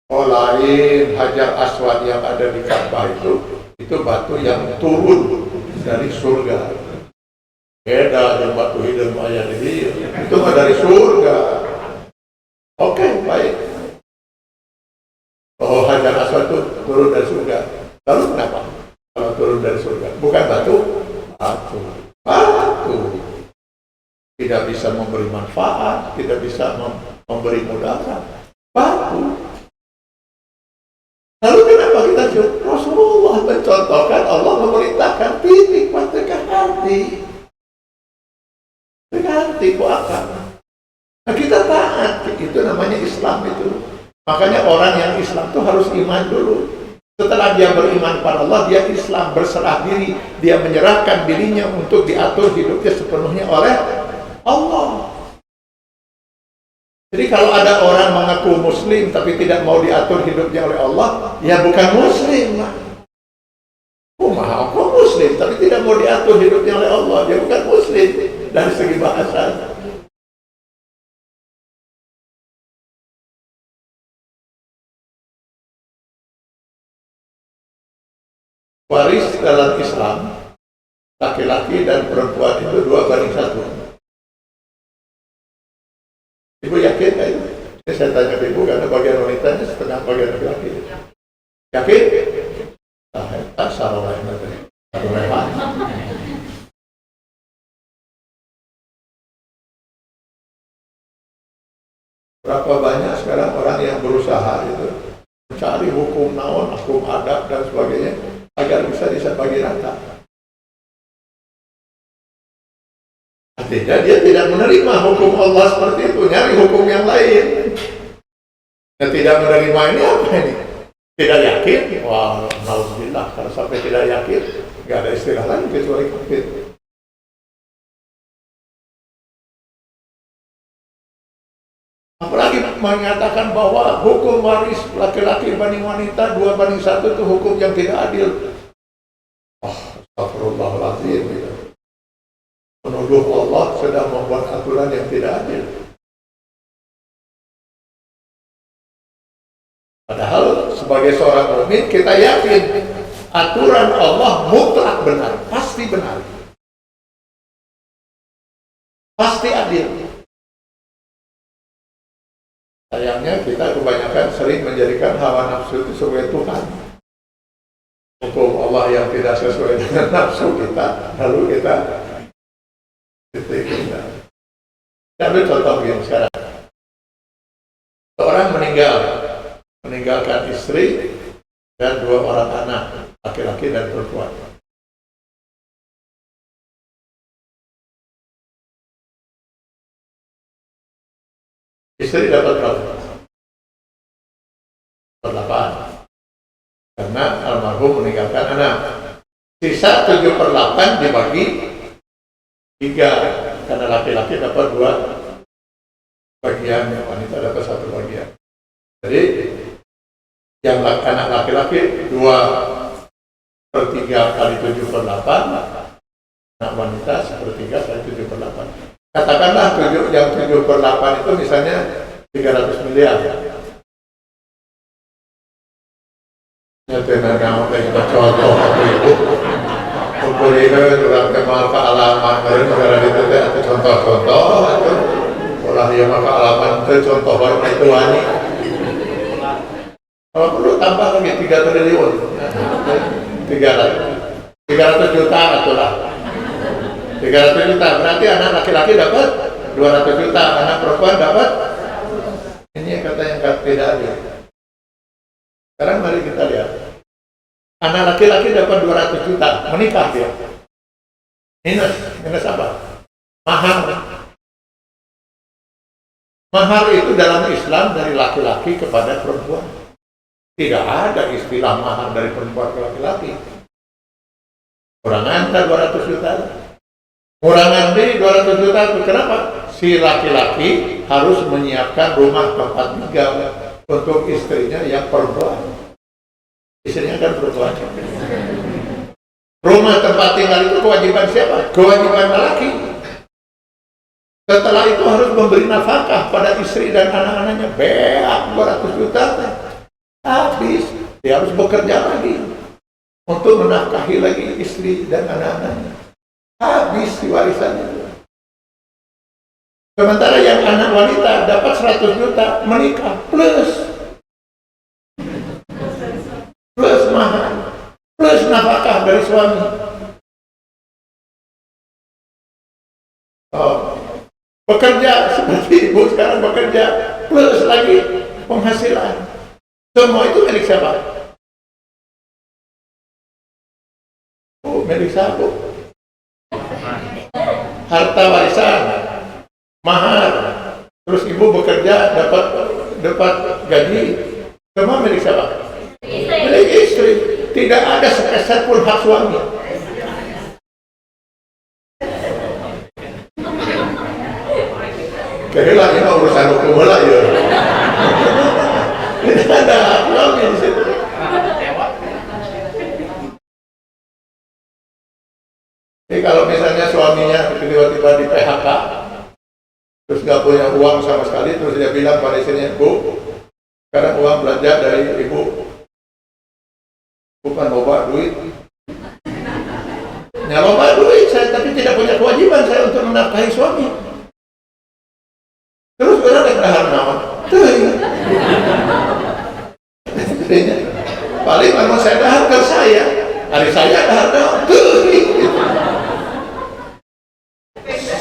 Oh lain, Hajar Aswad yang ada di Ka'bah itu batu yang turun dari surga. Beda yang batu hidung ayat ini, itu mah dari surga. Oke, baik. Oh Hajar Aswad itu turun dari surga. Lalu kenapa? Kalau turun dari surga, bukan batu, batu. Tidak bisa memberi manfaat, tidak bisa memberi mudarat, batu. Lalu kenapa kita cium? Rasulullah mencontohkan, Allah memerintahkan titik dekat hati. Dekat hati ku akan. Nah kita taat, itu namanya Islam itu. Makanya orang yang Islam itu harus iman dulu. Setelah dia beriman pada Allah, dia Islam, berserah diri. Dia menyerahkan dirinya untuk diatur hidupnya sepenuhnya oleh Allah. Jadi kalau ada orang mengaku muslim tapi tidak mau diatur hidupnya oleh Allah, ya bukan muslim lah. Oh maha kok muslim tapi tidak mau diatur hidupnya oleh Allah, dia bukan muslim dari segi bahasa. Waris dalam Islam, laki-laki dan perempuan itu 2:1. Berapa banyak sekarang orang yang berusaha itu mencari hukum naon, hukum adat dan sebagainya agar bisa bagi rata. Artinya dia tidak menerima hukum Allah seperti itu, nyari hukum yang lain. Dia tidak menerima ini apa ini? Tidak yakin? Wah, alhamdulillah. Kalau sampai tidak yakin, nggak ada istilah lain kecuali kafir. Apalagi mengatakan bahwa hukum waris laki-laki banding wanita 2:1 itu hukum yang tidak adil. Astagfirullahaladzim. Gitu. Menuduh Allah sedang membuat aturan yang tidak adil. Padahal sebagai seorang mukmin kita yakin aturan Allah mutlak benar, pasti benar, pasti adil. Sayangnya kita kebanyakan sering menjadikan hawa nafsu itu sebagai Tuhan. Hukum Allah yang tidak sesuai dengan nafsu kita, lalu kita ambil contoh yang sekarang. Seorang meninggalkan istri dan 2 orang anak, laki-laki dan perempuan. Istri dapat berapa? 8. Karena almarhum meninggalkan anak. Sisa 7/8 dibagi 3. Karena laki-laki dapat 2 bagian, wanita dapat 1 bagian. Jadi yang anak laki-laki 2/3 kali 7/8, anak wanita 1/3 kali 7/8. Katakanlah yang 7/8 itu misalnya 300 miliar. Ya benar kamu kita contoh itu. Ukur itu dalam kemal kealaman dari negara itu ada contoh-contoh itu. Olah yang kealaman itu contoh baru itu wani. Kalau perlu tambah lagi 3 triliun. 300 juta itulah. 300 juta berarti anak laki-laki dapat 200 juta, anak perempuan dapat. Ini kata yang tidak adil. Sekarang mari kita lihat. Anak laki-laki dapat 200 juta, menikah dia. Minus apa? Mahar. Mahar itu dalam Islam dari laki-laki kepada perempuan. Tidak ada istilah mahar dari perempuan ke laki-laki. Orang anda 200 juta. Orang anda 200 juta itu kenapa? Si laki-laki harus menyiapkan rumah tempat tinggal untuk istrinya yang perempuan. Istrinya kan perempuan. Rumah tempat tinggal itu kewajiban siapa? Kewajiban laki. Setelah itu harus memberi nafkah pada istri dan anak-anaknya. Beak 200 juta. Habis, dia harus bekerja lagi untuk menafkahi lagi istri dan anak-anaknya. Habis di warisan itu. Sementara yang anak wanita dapat 100 juta menikah plus mahar, plus nafkah dari suami. Bekerja seperti ibu sekarang bekerja plus lagi penghasilan. Semua itu milik siapa? Oh, milik siapa? Harta warisan, mahar, terus ibu bekerja dapat gaji, semua milik siapa? Milik istri. Tidak ada sepeser pun hak suami. Kira-kira ini urusan hukum lah ya. Tidak ada hak suami di situ. Jadi kalau misalnya suaminya tiba-tiba di PHK, terus nggak punya uang sama sekali, terus dia bilang pada istrinya, Bu, sekarang uang belanja dari ibu, bukan loba duit. Ya loba duit saya, tapi tidak punya kewajiban saya untuk menafkahi suami. Terus orang yang dahar naon, paling kalau saya dahar ke saya, hari saya dahar naon,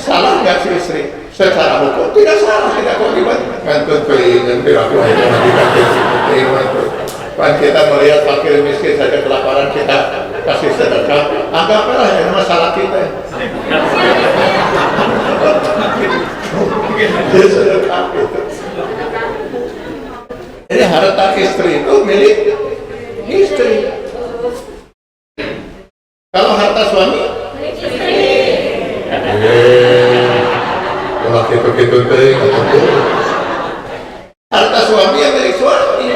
salah nggak si istri? Secara hukum tidak salah, tidak kewajiban. Ngantun keinginan perilaku kan kita melihat fakir miskin saja kelaparan kita kasih sedekah, anggaplah ini masalah kita. Sedekah itu. Jadi harta istri itu milik istri. Kalau harta suami, kalau gitu-gitu harta suami yang milik suami.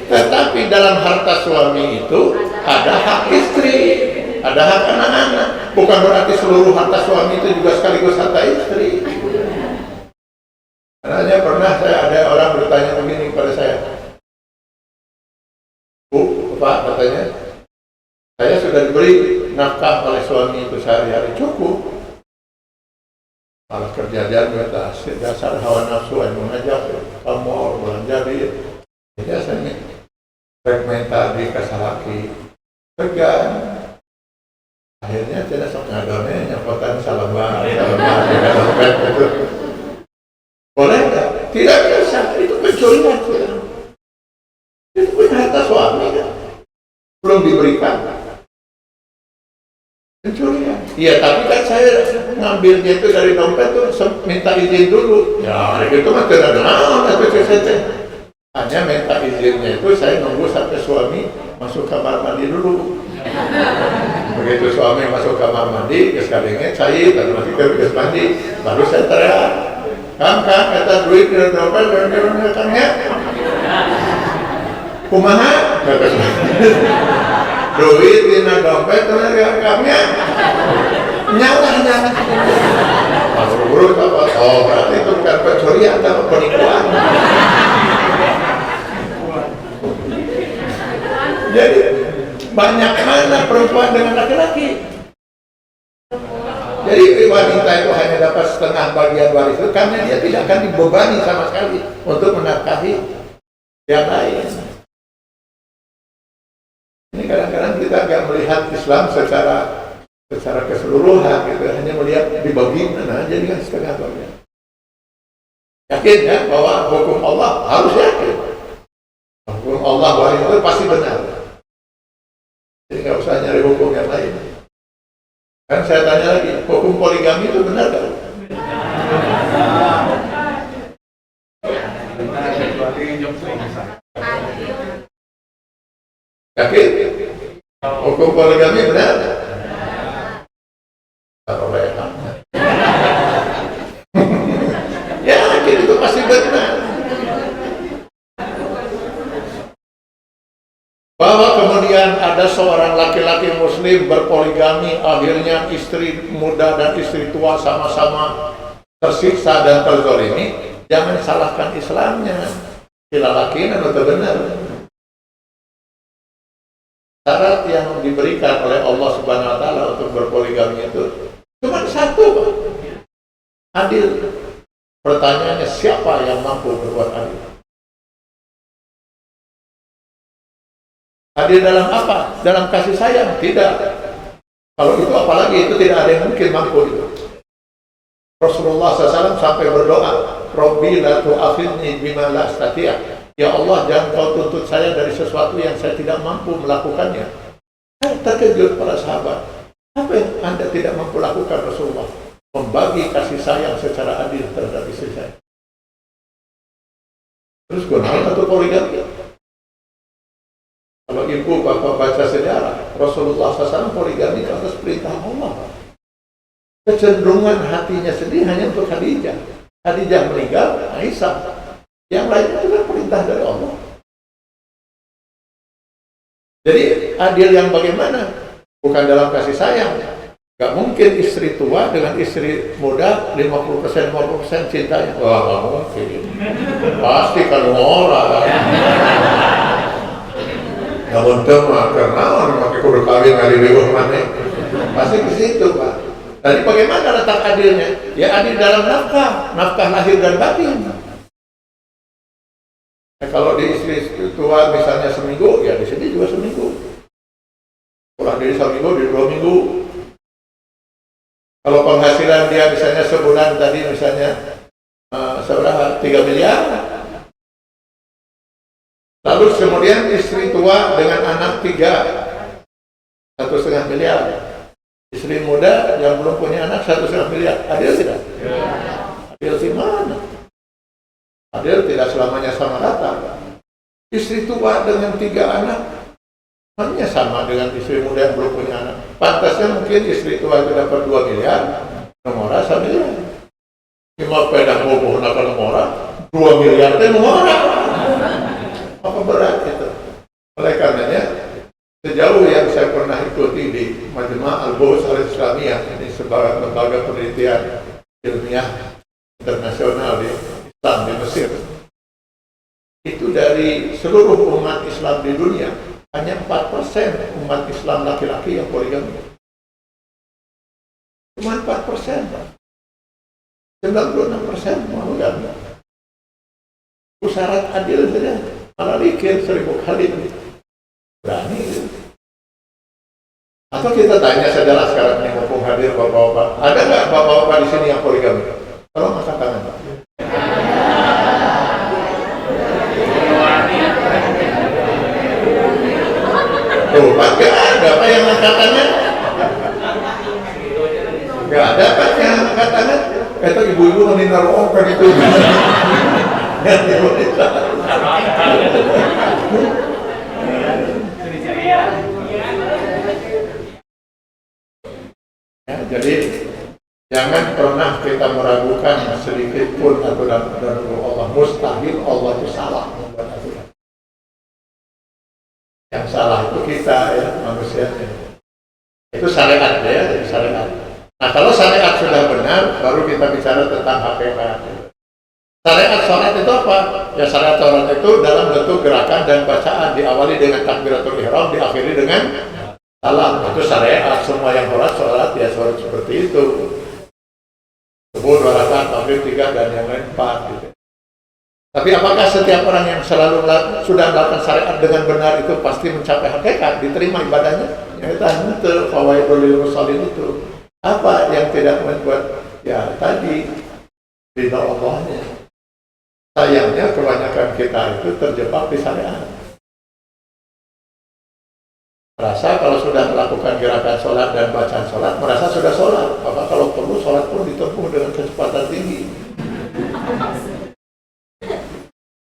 Tetapi dalam harta suami itu ada hak istri, ada hak anak-anak. Bukan berarti seluruh harta suami itu juga sekaligus harta istri. Karena pernah ada orang bertanya begini kepada saya, Bu, Pak, katanya, saya sudah diberi nafkah oleh suami itu sehari-hari cukup. Malah kerja dia dasar hawa nafsu yang mengajak kamu belanja dia. Biasanya fragmentar di kasalaki tegang. Akhirnya tidak sok ngadone nyapotan salaman itu. Boleh nggak? Tidak bisa. Itu pencurian. Itu punya harta suami kan? Belum diberikan. Pencurian. Iya, tapi kan saya ngambilnya itu dari dompet tuh minta izin dulu. Ya, itu mah tidak ada tapi hanya minta izinnya itu saya nunggu sampai suami masuk kamar mandi dulu. Begitu suami masuk kamar mandi, sekalinya cair, lalu masih ke mandi, baru saya teriak, Kang, kata duit di dompet, kangnya, kumaha? Duit di dompet, kangnya, nyala. Buru-buru apa? Oh, berarti itu bukan pencurian atau penipuan. Jadi banyak mana perempuan dengan laki-laki. Jadi wanita itu hanya dapat setengah bagian waris itu karena dia tidak akan dibebani sama sekali untuk menafkahi yang lain. Ini kadang-kadang kita nggak melihat Islam secara keseluruhan, gitu. Hanya melihat dibagi mana aja dengan setengah bagian. Yakin ya bahwa hukum Allah harus yakin. Hukum Allah waris itu pasti benar. Jadi nggak usah nyari hukum yang lain. Kan saya tanya lagi, hukum poligami itu benar kan? Yakin? Hukum poligami benar? Ya, yakin itu pasti benar. Bahwa kemudian ada seorang laki-laki muslim berpoligami, akhirnya istri muda dan istri tua sama-sama tersiksa dan terzolimi, jangan salahkan Islamnya. Sila laki atau benar. Syarat yang diberikan oleh Allah Subhanahu wa Ta'ala untuk berpoligami itu cuma satu, Pak. Adil. Pertanyaannya, siapa yang mampu berbuat adil? Adil dalam apa? Dalam kasih sayang? Tidak. Kalau itu apalagi itu tidak ada yang mungkin mampu itu. Rasulullah SAW sampai berdoa, Rabbi la tu'akhidni bima la astati'. Ya Allah, jangan kau tuntut saya dari sesuatu yang saya tidak mampu melakukannya. Terkejut para sahabat. Apa yang Anda tidak mampu lakukan Rasulullah? Membagi kasih sayang secara adil terhadap istri saya. Terus gunakan atau poligami? Kalau ibu bapak baca sejarah, Rasulullah SAW poligami atas perintah Allah. Kecenderungan hatinya sendiri hanya untuk Khadijah. Khadijah meninggal, Aisyah. Yang lainnya juga perintah dari Allah. Jadi adil yang bagaimana? Bukan dalam kasih sayang. Gak mungkin istri tua dengan istri muda 50% cintanya. Wah, gak mungkin. Pasti kalau orang. Ya untung mah karena orang pakai kudu kawin kali bebas mana. Pasti ke situ, Pak. Jadi bagaimana letak adilnya? Ya adil dalam nafkah lahir dan batin. Nah, kalau di istri tua misalnya seminggu, ya di sini juga seminggu. Kurang dari seminggu, di 2 minggu. Kalau penghasilan dia misalnya sebulan tadi misalnya seberapa 3 miliar, lalu kemudian istri tua dengan anak 1,5 miliar, istri muda yang belum punya anak 1,5 miliar, adil tidak? Adil di mana? Adil tidak selamanya sama rata. Istri tua dengan 3 anak hanya sama dengan istri muda yang belum punya anak. Pantasnya mungkin istri tua itu dapat 2 miliar, nomora 1 miliar. Cuma pedah boboh nak nomora 2 miliar itu nomora. Apa berat itu? Oleh karenanya, sejauh yang saya pernah ikuti di Majma' Al-Buhus Al-Islamiyah, ini sebagai lembaga penelitian ilmiah internasional di Islam di Mesir, itu dari seluruh umat Islam di dunia hanya 4% umat Islam laki-laki yang poligami. Cuma 4%, 96% monogami. Syarat adil saja, malah likir 1000 kali. Berani gitu. Atau kita tanya sajalah sekarang ini mumpung hadir bapak-bapak, ada nggak bapak-bapak di sini yang poligami? Tolong angkat tangan, Pak. Tuh, Pak, nggak ada Pak yang angkat tangan? Nggak ada Pak yang angkat tangan? Itu ibu-ibu meninggal kan itu. Ya, jadi jangan pernah kita meragukan sedikit pun aturan Allah. Mustahil Allah itu salah membuat aturan. Yang salah itu kita ya, manusianya. Itu syariat ya, syariat. Nah kalau syariat sudah benar, baru kita bicara tentang hakikat. Syariat sholat itu apa? Ya syariat sholat itu dalam bentuk gerakan dan bacaan, diawali dengan takbiratul ihram, diakhiri dengan salam. Itu syariat. Semua yang sholat ya sholat seperti itu. Subuh 2 rakaat, maghrib 3 dan yang lain 4 gitu. Tapi apakah setiap orang yang selalu sudah melakukan syariat dengan benar itu pasti mencapai hakikat, diterima ibadahnya? Ya itu fawaidul lil musallin itu. Apa yang tidak membuat ya tadi ridha Allahnya? Sayangnya kebanyakan kita itu terjebak di syariat. Merasa kalau sudah melakukan gerakan sholat dan bacaan sholat, merasa sudah sholat. Maka kalau perlu sholat pun ditempuh dengan kecepatan tinggi.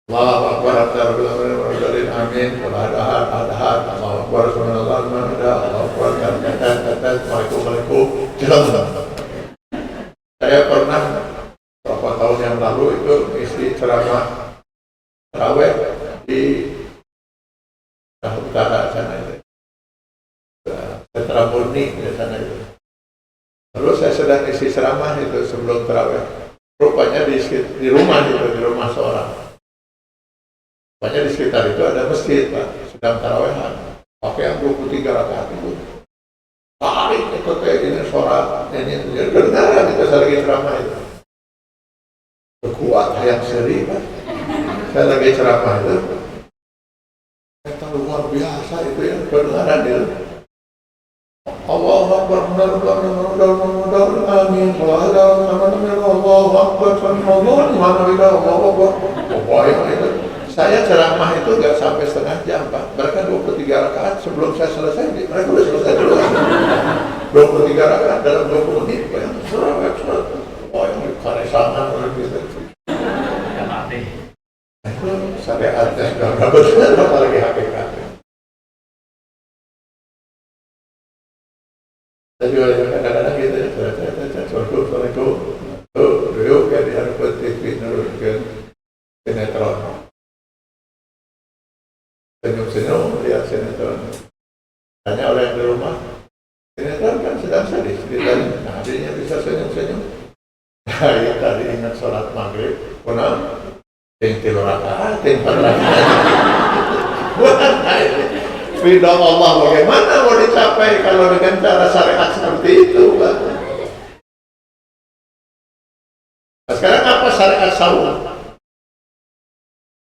Allahu Akbar, amin, Allahu Akbar, Allahu Akbar, Assalamualaikum. Saya pernah beberapa tahun yang lalu itu isi ceramah tarawih di utara sana itu, Sentra Murni di sana itu. Lalu saya sedang isi ceramah itu sebelum tarawih. Rupanya di rumah itu, di rumah seorang. Rupanya di sekitar itu ada masjid, Pak, sedang tarawehan. Pakai yang 23 rakaat itu. Tarik itu kayak gini suara ini itu. Jadi kedengaran itu saya lagi ceramah itu. Kuat yang seri, Pak. Saya lagi ceramah itu. Itu luar biasa itu ya, kedengaran itu. Allahu Akbar, Allahu Akbar, amin. Allahu Akbar, Allahu Akbar. itu. Saya ceramah itu nggak sampai setengah jam, Pak. Mereka 23 rakaat sebelum saya selesai, mereka sudah selesai dulu. 23 rakaat dalam 20 menit, Pak. Yang surat. Oh, yang karesangan oleh kita. Itu syariatnya sudah nggak benar, apalagi hakikatnya. Saya juga kadang-kadang gitu ya, Assalamualaikum. Dulu kan di Arab TV menurunkan sinetron. Senyum-senyum lihat sinetron. Tanya orang di rumah, sinetron kan sedang sedih, ceritanya. Nah, adiknya bisa senyum-senyum. Saya tadi ingat sholat maghrib, kenal, yang 3 rakaat, yang 4 rakaat. Ridha Allah bagaimana mau dicapai kalau dengan cara syariat seperti itu, Pak? Nah, sekarang apa syariat saum?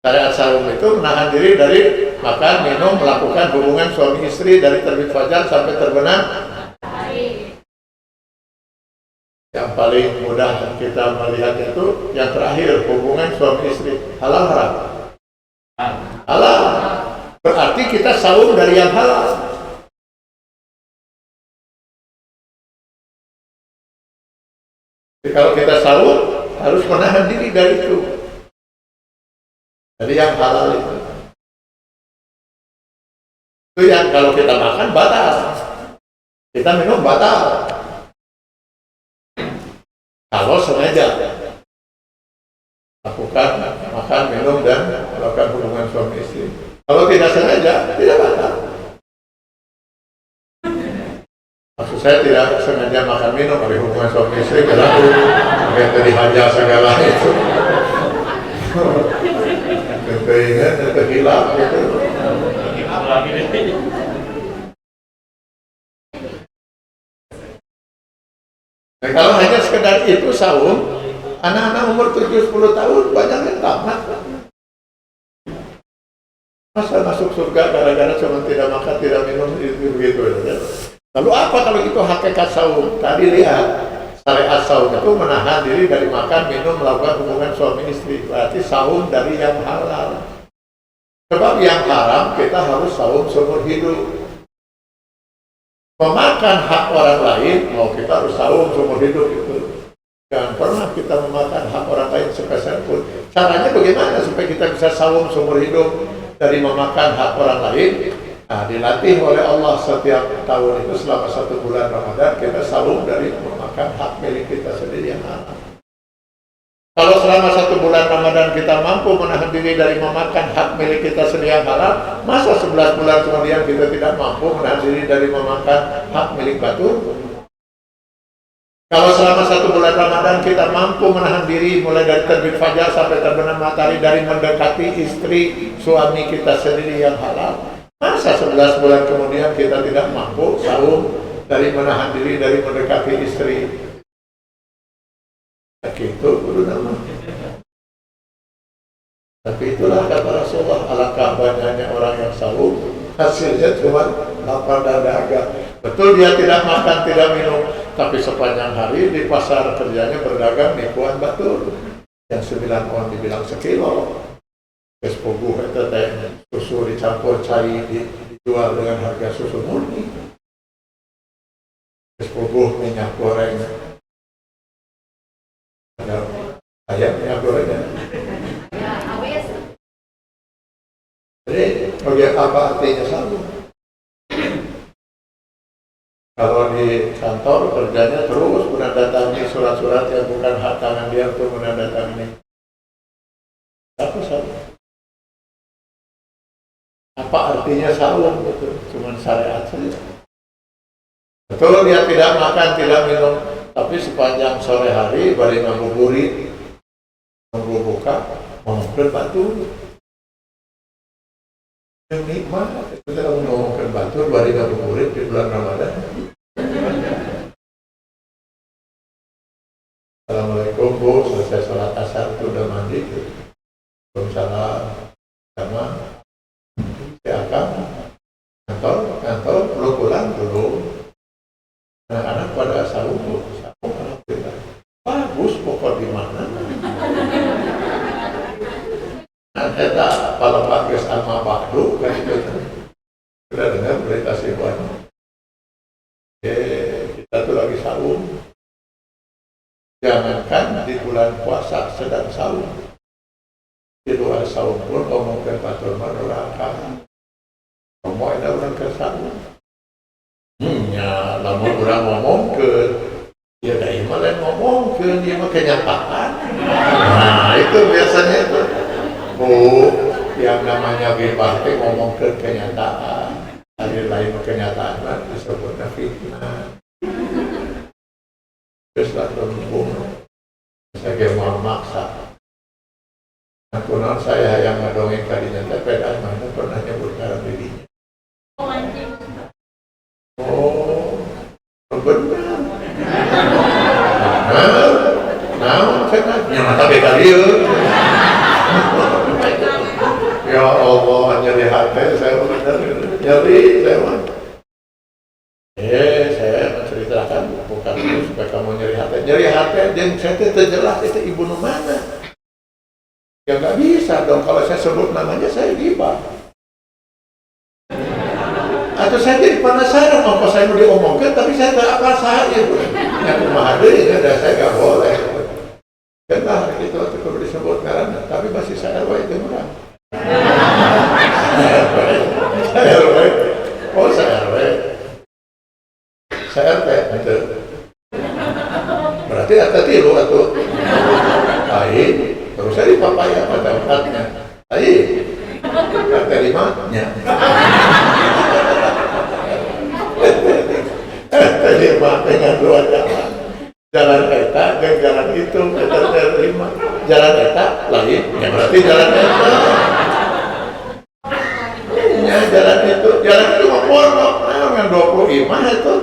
Syariat saum itu menahan diri dari makan, minum, melakukan hubungan suami istri dari terbit fajar sampai terbenam Yang paling mudah kita melihat itu yang terakhir, hubungan suami istri. Halal haram? Halal. Berarti kita saum dari yang halal. Jadi kalau kita saum harus menahan diri dari itu. Dari yang halal itu. Itu yang kalau kita makan batal. Kita minum batal. Kalau sengaja lakukan makan, minum, dan melakukan hubungan suami istri. Kalau tidak sengaja, tidak batal. Maksud saya tidak sengaja makan, minum, ada hubungan suami istri, karena yang tadi hajar segala itu. Tentu ingat, tentu hilang gitu. Nah, kalau hanya sekedar itu saum, anak-anak umur 70 tahun banyak yang tamat. Masa masuk surga gara-gara cuma tidak makan, tidak minum, itu begitu. Lalu apa kalau itu hakikat saum? Tadi lihat, syariat saum itu menahan diri dari makan, minum, melakukan hubungan suami istri. Berarti saum dari yang halal. Sebab yang haram kita harus saum seumur hidup. Memakan hak orang lain, mau kita harus saum seumur hidup itu. Jangan pernah kita memakan hak orang lain sepeser pun. Caranya bagaimana supaya kita bisa saum seumur hidup dari memakan hak orang lain? Nah, dilatih oleh Allah setiap tahun itu selama 1 bulan Ramadan kita saum dari memakan hak milik kita sendiri yang haram. Kalau selama 1 bulan Ramadan kita mampu menahan diri dari memakan hak milik kita sendiri yang halal, masa 11 bulan kemudian kita tidak mampu menahan diri dari memakan hak milik batur? Kalau selama 1 bulan Ramadan kita mampu menahan diri mulai dari terbit fajar sampai terbenam matahari dari mendekati istri suami kita sendiri yang halal, masa 11 bulan kemudian kita tidak mampu saum dari menahan diri dari mendekati istri? Itu guru nama. Tapi itulah kata Rasulullah, alangkah banyaknya orang yang saum, hasilnya cuma lapar dan dahaga. Betul dia tidak makan, tidak minum, tapi sepanjang hari di pasar kerjanya berdagang nipuan batur. Yang 9 on dibilang sekilo. Kespoguh itu susu dicampur cair dijual dengan harga susu murni. Kespoguh minyak goreng. Ayam minyak gorengnya. Jadi apa artinya saum? Kalau di kantor kerjanya terus menandatangani surat-surat yang bukan hak tangan dia untuk menandatangani. Apa saum? Apa artinya saum? Itu cuma syariat saja. Betul dia tidak makan, tidak minum, tapi sepanjang sore hari balik ngabuburit, nunggu buka, ngomongkan batur. Yang nikmat, kita ngomongkan batur balik ngabuburit di bulan Ramadan. Assalamualaikum Bu, selesai sholat asar itu udah mandi tuh. Waalaikumsalam, sama siapkan kantor belum pulang belum. Anak-anak pada saum, alhamdulillah. Bagus pokok di mana? Kita kalau bagus sama Bakdu kan itu. Sudah dengar berita Sibuan? Kita tuh lagi saum. Jangankan di bulan puasa sedang saum. Di luar saum pun ngomongkan batur menurunkan. Ngomong ada orang ke saum. Ya, lamun orang ngomong ke, ya dari mana ngomong ke, dia mah kenyataan. Nah, itu biasanya itu. Bu, yang namanya bebas itu ngomong ke kenyataan. Hari lain kenyataan kan disebutnya fitnah. Terus lalu ngomong, saya mau maksa. Aku non saya yang ngedongin kadinya, tapi ada mana pernah nyebut karena dirinya. Oh, benar. Nah, saya nyata beda dia. Ya Allah, nyeri hati saya benar, nyeri saya mah. Saya menceritakan bukan itu supaya kamu nyeri hati dari hati dan saya terjelas itu ibu nu mana. Ya nggak bisa dong kalau saya sebut namanya saya ghibah. Atau saya jadi penasaran apa saya mau diomongkan tapi saya tak apa saya itu. Yang kumaha deui ada saya nggak boleh. Kenapa itu kalau disebut karena tapi masih saya itu murah. Saya RW. Oh saya RW. Saya RT itu. Berarti ada tilu atau air terus saya di papaya pada tempatnya air kata limanya terima dengan dua jalan eta dan jalan itu kita terima jalan eta lain ya berarti jalan eta ya jalan itu mau pondok yang 25 itu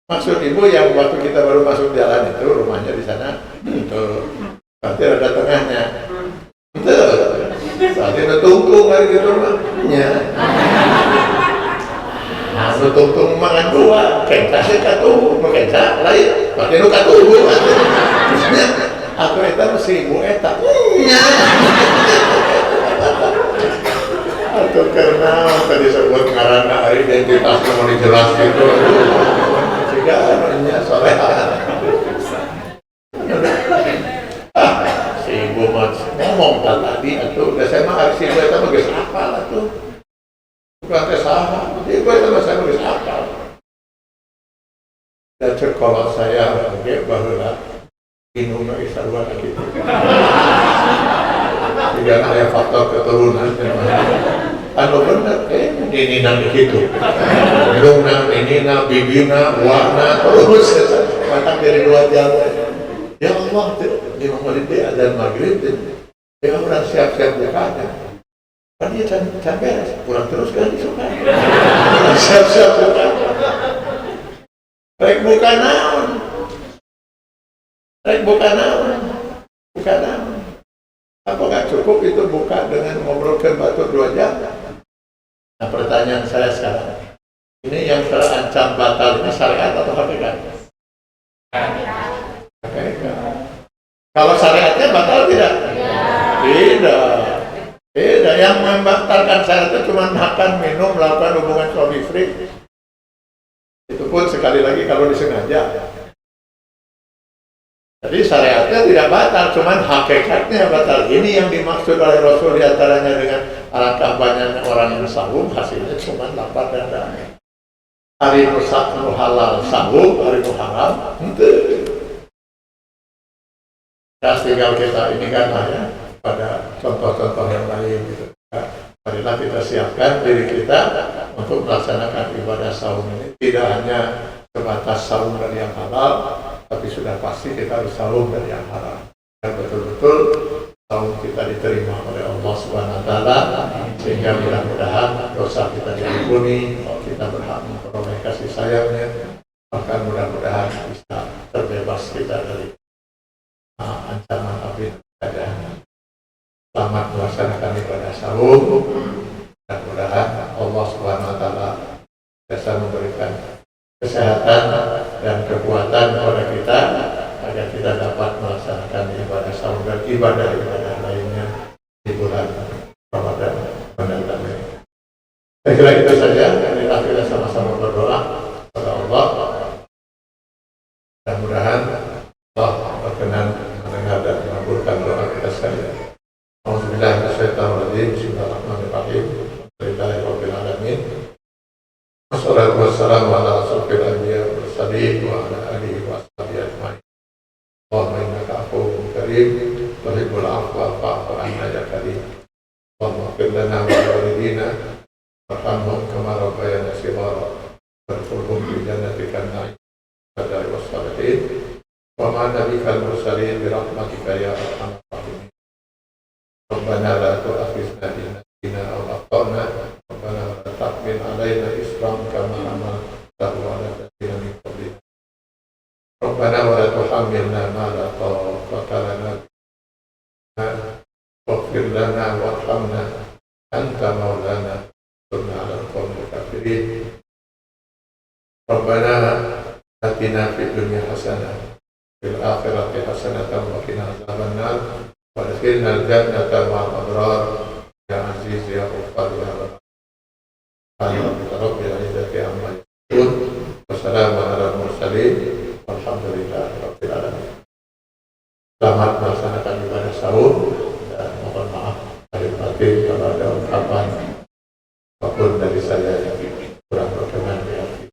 maksud ibu yang waktu kita baru masuk jalan itu rumahnya di sana itu nanti ada tengahnya itu saat itu tungtung lagi gitu rumahnya nah itu tungtung mangan dua kenca sih katuh kenca lain berarti itu katuh maksudnya aku eta masih ibu eta atau karena tadi sebut karena identitasnya mau dijelaskan itu sehingga anunya solehan si ibu ngomong tadi itu udah saya mah harus ibu itu bagus apa lah tuh bukan kesalahan ibu itu saya bagus apa dan kalau saya bahwa minumnya isarwa gitu tidak ada faktor keturunan anu bener dinina begitu minumna, minina, bibina, warna terus matang dari dua jalan ya Allah di Muhammad azan maghrib dia orang siap-siap bukanya kan dia can beres kurang terus kan disuka siap-siap buka rek buka naon apa nggak cukup itu buka dengan ngobrolkan batu 2 jam. Nah pertanyaan saya sekarang ini yang terancam batal ini syariat atau hakikat? Hakikat. Kalau syariatnya batal tidak? Tidak. Yang membatalkan syariat itu cuma makan, minum, melakukan hubungan suami istri. Itu pun sekali lagi kalau disengaja. Jadi syariatnya tidak batal, cuman hakikatnya batal. Ini yang dimaksud oleh Rasul diantaranya dengan alat kampanye orang yang sahur, hasilnya cuma lapar dan damai. Hari nu halal sahur, hari nu haram, ente. Ya tinggal kita ini kan ya pada contoh-contoh yang lain gitu. Marilah kita siapkan diri kita untuk melaksanakan ibadah saum ini. Tidak hanya sebatas saum dari yang halal, tapi sudah pasti kita harus saum dari yang haram. Dan betul-betul saum kita diterima oleh Allah Subhanahu wa taala sehingga mudah-mudahan dosa kita diampuni, kita berhak memperoleh kasih sayangnya, bahkan mudah-mudahan bisa terbebas kita dari ancaman api neraka. Selamat melaksanakan ibadah saum. Mudah-mudahan Allah Subhanahu wa taala bisa memberikan kesehatan dan kekuatan kepada kita agar kita dapat melaksanakan ibadah saum dan ibadah-ibadah lainnya di bulan Ramadan mendatang ini. Saya kira itu saja. Marilah kita sama-sama berdoa kepada Allah. Mudah-mudahan Allah berkenan mendengar dan mengabulkan doa kita sekalian. Alhamdulillah, Bismillahirrahmanirrahim. Bismillahirrahmanirrahim. Alhamdulillahirabbil alamin. Wassalatu wassalamu ala asyrofil anbiya'i wal mursalin wa ala alihi wa sahbihi ajma'in. Allahumma innaka afuwwun karim tuhibbul afwa fa'fu 'anna ya karim. Allahumma ighfir lana wa li walidina warhamhum kama rabbayana shighara warhamhum fi jannatika an-na'im wa wassalihin wa ma nabiyikal mursalin bi rahmatika ya arhamar rahimin. Rabbana la tu'akhidhna in nasina aw akhtana. Rabbana la tahmil 'alaina isran kama hamaltahu 'ala alladziina min qablina. Rabbana wa la tuhammilna ma la taqata lana waghfir lana warhamna anta maulana wansurna 'alal qawmil kafirin. Rabbana atina fid dunya hasanah fil akhirati hasanatan wa qina adzabannar wa adkhilna al-jannata ma'al abrar ya aziz ya ghaffar ya rabb rabbil izzati amma yasifun wa salamun alal mursalin walhamdulillahi rabbil alamin. Selamat melaksanakan ibadah sahur dan mohon maaf lahir batin kalau ada ungkapan apapun dari saya yang kurang berkenan di hati.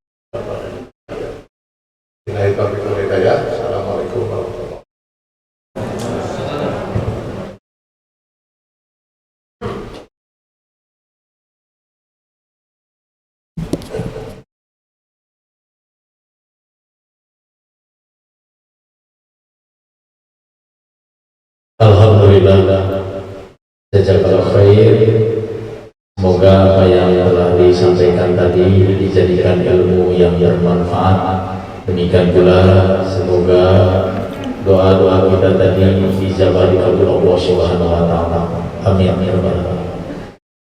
Billahi taufiq wal hidayah. Assalamualaikum warahmatullahi wabarakatuh. Alhamdulillah, jazakallahu khair. Semoga apa yang telah disampaikan tadi dijadikan ilmu yang bermanfaat. Demikian pula semoga doa-doa kita tadi dijabah dikabul Allah Subhanahu wa taala. Amin ya rabbal alamin.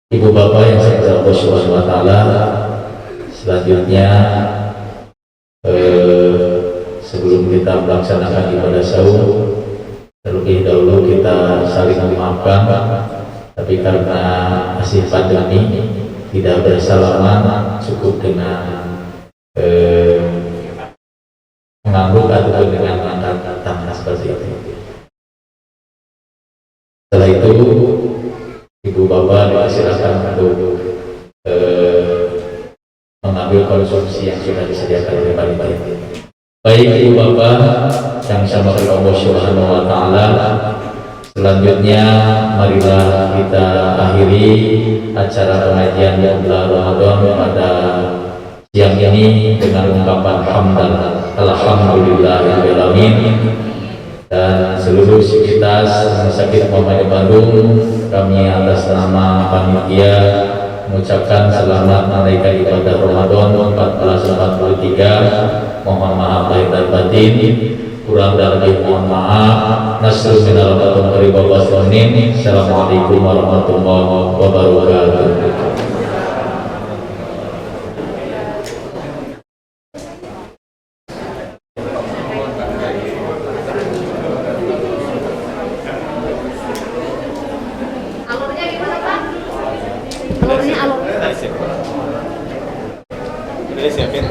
Ibu bapak yang saya berdoa Allah Subhanahu wa taala, selanjutnya sebelum kita melaksanakan ibadah sahur, terlebih dahulu kita saling memaafkan, tapi karena masih pandemi tidak bersalaman, cukup dengan mengangguk ataupun dengan angkat tangan seperti itu. Setelah itu ibu bapak dipersilakan untuk mengambil konsumsi yang sudah disediakan oleh panitia. Baik ibu bapak yang sama Allah Subhanahu wa taala, selanjutnya marilah kita akhiri acara pengajian bulan Ramadan pada siang ini dengan ungkapan hamdalah alhamdulillahirabbil alamin. Dan seluruh sivitas Rumah Sakit Muhammadiyah Bandung, kami atas nama panitia mengucapkan selamat menunaikan ibadah Ramadan 1443. Mohon maaf lahir dan batin, kurang dan lebih mohon maaf. Nasrul minal batin dari Bapak Sonin. Assalamualaikum warahmatullahi wabarakatuh. Alurnya gimana Pak? Alurnya alur. Udah siapin.